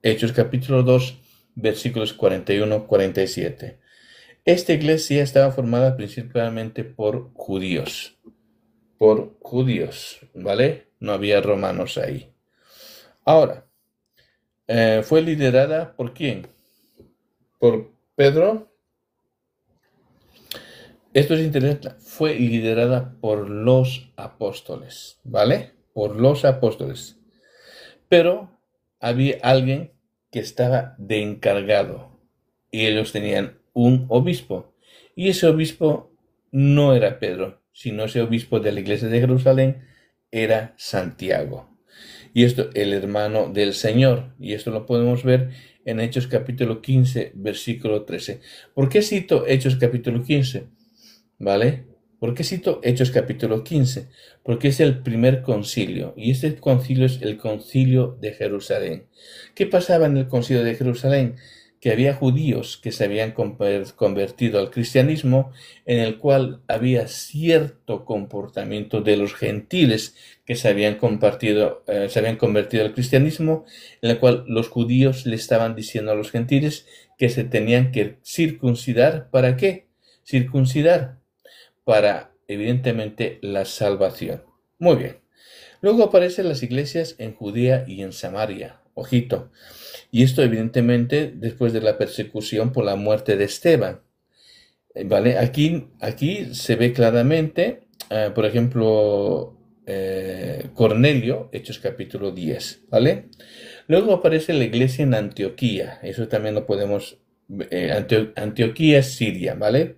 Hechos capítulo 2, versículos 41-47. Esta iglesia estaba formada principalmente por judíos. ¿Vale? No había romanos ahí. Ahora, ¿fue liderada por quién? ¿Por Pedro? Esto es interesante. Fue liderada por los apóstoles, ¿vale? Por los apóstoles. Pero había alguien que estaba de encargado y ellos tenían un obispo. Y ese obispo no era Pedro, sino ese obispo de la iglesia de Jerusalén era Santiago. Y esto, el hermano del Señor. Y esto lo podemos ver en Hechos capítulo 15, versículo 13. ¿Por qué cito Hechos capítulo 15? ¿Vale? ¿Por qué cito Hechos capítulo 15? Porque es el primer concilio, y este concilio es el concilio de Jerusalén. ¿Qué pasaba en el concilio de Jerusalén? Que había judíos que se habían convertido al cristianismo, en el cual había cierto comportamiento de los gentiles que se habían convertido al cristianismo, en el cual los judíos le estaban diciendo a los gentiles que se tenían que circuncidar. ¿Para qué? Circuncidar para, evidentemente, la salvación. Muy bien. Luego aparecen las iglesias en Judea y en Samaria. Ojito. Y esto, evidentemente, después de la persecución por la muerte de Esteban. ¿Vale? Aquí se ve claramente, por ejemplo, Cornelio, Hechos capítulo 10. ¿Vale? Luego aparece la iglesia en Antioquía. Eso también lo podemos ver. Antioquía es Siria. ¿Vale?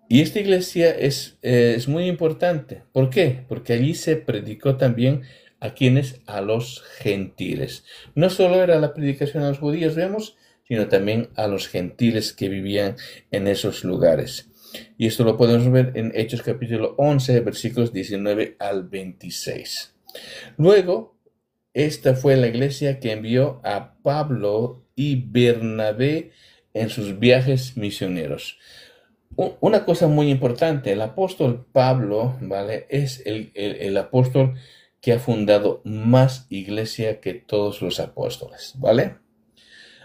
Y esta iglesia es muy importante. ¿Por qué? Porque allí se predicó también a quienes, a los gentiles. No solo era la predicación a los judíos, vemos, sino también a los gentiles que vivían en esos lugares. Y esto lo podemos ver en Hechos capítulo 11, versículos 19 al 26. Luego, esta fue la iglesia que envió a Pablo y Bernabé en sus viajes misioneros. Una cosa muy importante, el apóstol Pablo, ¿vale?, es el apóstol que ha fundado más iglesia que todos los apóstoles, ¿vale?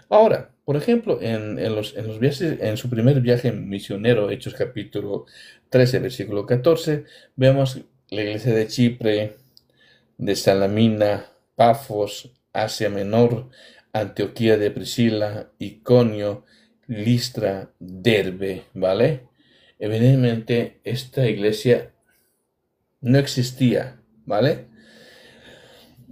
Ahora, por ejemplo, en los viajes, en su primer viaje misionero, Hechos capítulo 13, versículo 14, vemos la iglesia de Chipre, de Salamina, Pafos, Asia Menor, Antioquía de Priscila, Iconio, Listra, Derbe, ¿vale? Evidentemente esta iglesia no existía, ¿vale?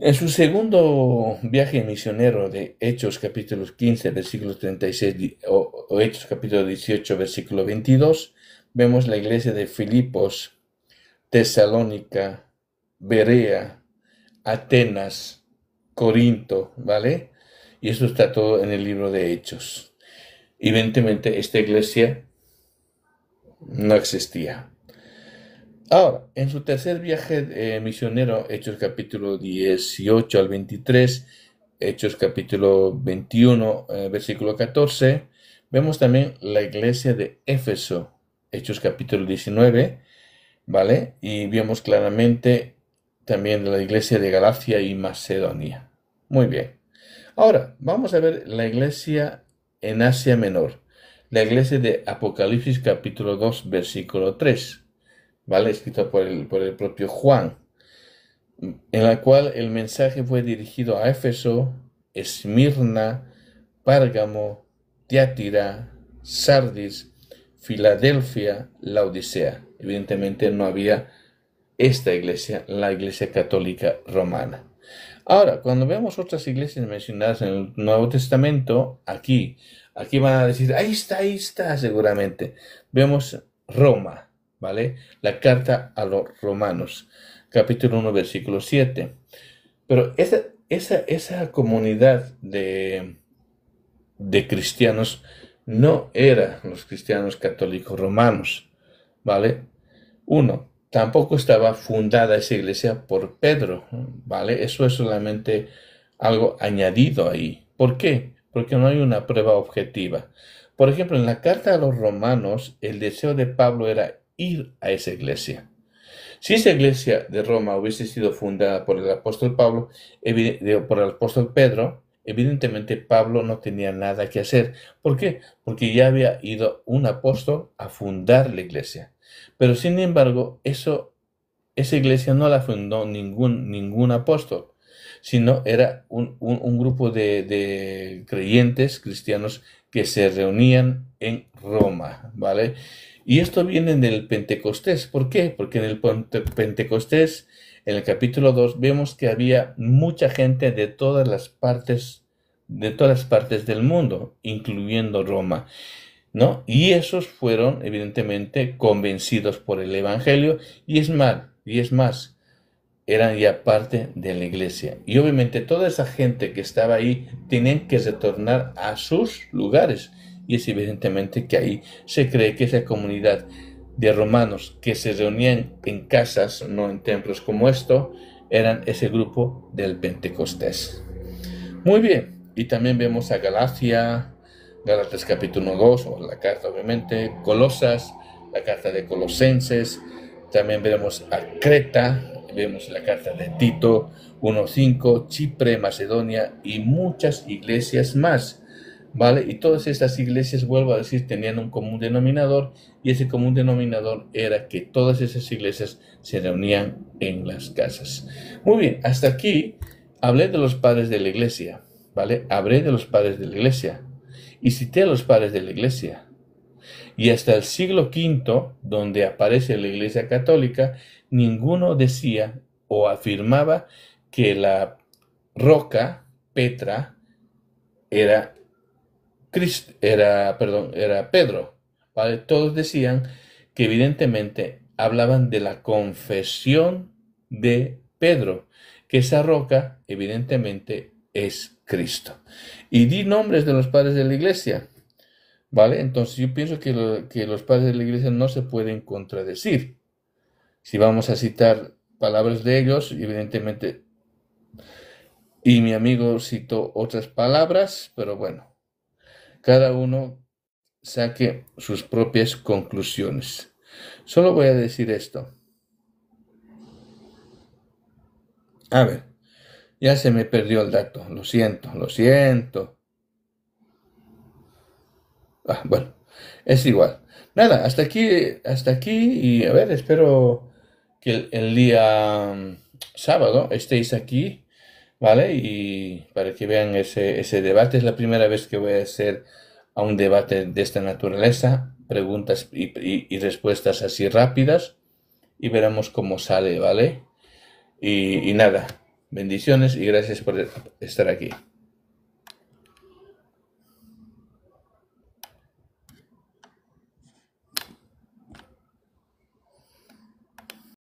En su segundo viaje misionero de Hechos capítulo 15, versículo 36 o Hechos capítulo 18, versículo 22, vemos la iglesia de Filipos, Tesalónica, Berea, Atenas, Corinto, ¿vale? Y esto está todo en el libro de Hechos. Evidentemente esta iglesia no existía. Ahora, en su tercer viaje misionero, Hechos capítulo 18 al 23, Hechos capítulo 21, versículo 14, vemos también la iglesia de Éfeso, Hechos capítulo 19, ¿vale? Y vemos claramente también la iglesia de Galacia y Macedonia. Muy bien. Ahora, vamos a ver la iglesia en Asia Menor, la iglesia de Apocalipsis capítulo 2, versículo 3. ¿Vale? Escrito por el propio Juan, en la cual el mensaje fue dirigido a Éfeso, Esmirna, Pérgamo, Tiatira, Sardis, Filadelfia, Laodicea. Evidentemente no había esta iglesia, la iglesia católica romana. Ahora, cuando vemos otras iglesias mencionadas en el Nuevo Testamento, aquí van a decir, ahí está, seguramente. Vemos Roma. ¿Vale? La carta a los romanos, capítulo 1, versículo 7. Pero esa comunidad de cristianos no era los cristianos católicos romanos, ¿vale? Uno, tampoco estaba fundada esa iglesia por Pedro, ¿vale? Eso es solamente algo añadido ahí. ¿Por qué? porque no hay una prueba objetiva. Por ejemplo, en la carta a los romanos, el deseo de Pablo era ir a esa iglesia. Si esa iglesia de Roma hubiese sido fundada por el apóstol Pablo, por el apóstol Pedro, evidentemente Pablo no tenía nada que hacer. ¿Por qué? Porque ya había ido un apóstol a fundar la iglesia. Pero sin embargo, esa iglesia no la fundó ningún apóstol, sino era un grupo de creyentes cristianos que se reunían en Roma, ¿vale? Y esto viene del Pentecostés. ¿Por qué? Porque en el Pentecostés, en el capítulo 2, vemos que había mucha gente de todas las partes del mundo, incluyendo Roma, ¿no? Y esos fueron, evidentemente, convencidos por el Evangelio, y es más, eran ya parte de la iglesia. Y obviamente toda esa gente que estaba ahí tenían que retornar a sus lugares. Y es evidentemente que ahí se cree que esa comunidad de romanos que se reunían en casas, no en templos como esto, eran ese grupo del Pentecostés. Muy bien, y también vemos a Gálatas capítulo 2, o la carta obviamente, Colosas, la carta de Colosenses, también veremos a Creta, vemos la carta de Tito 1:5, Chipre, Macedonia y muchas iglesias más. ¿Vale? Y todas estas iglesias, vuelvo a decir, tenían un común denominador, y ese común denominador era que todas esas iglesias se reunían en las casas. Muy bien, hasta aquí hablé de los padres de la iglesia, ¿vale? Hablé de los padres de la iglesia y cité a los padres de la iglesia. Y hasta el siglo V, donde aparece la iglesia católica, ninguno decía o afirmaba que la roca, Petra, era Pedro, ¿vale? Todos decían que evidentemente hablaban de la confesión de Pedro, que esa roca evidentemente es Cristo. Y di nombres de los padres de la iglesia, ¿vale? Entonces yo pienso que los padres de la iglesia no se pueden contradecir. Si vamos a citar palabras de ellos, evidentemente, y mi amigo citó otras palabras, pero bueno, cada uno saque sus propias conclusiones. Solo voy a decir esto. A ver, ya se me perdió el dato. Lo siento. Bueno, es igual. Nada, hasta aquí y a ver, espero que el día sábado estéis aquí, ¿vale? Y para que vean ese debate. Es la primera vez que voy a hacer a un debate de esta naturaleza, preguntas y respuestas así rápidas, y veremos cómo sale, ¿vale? Y nada, bendiciones y gracias por estar aquí.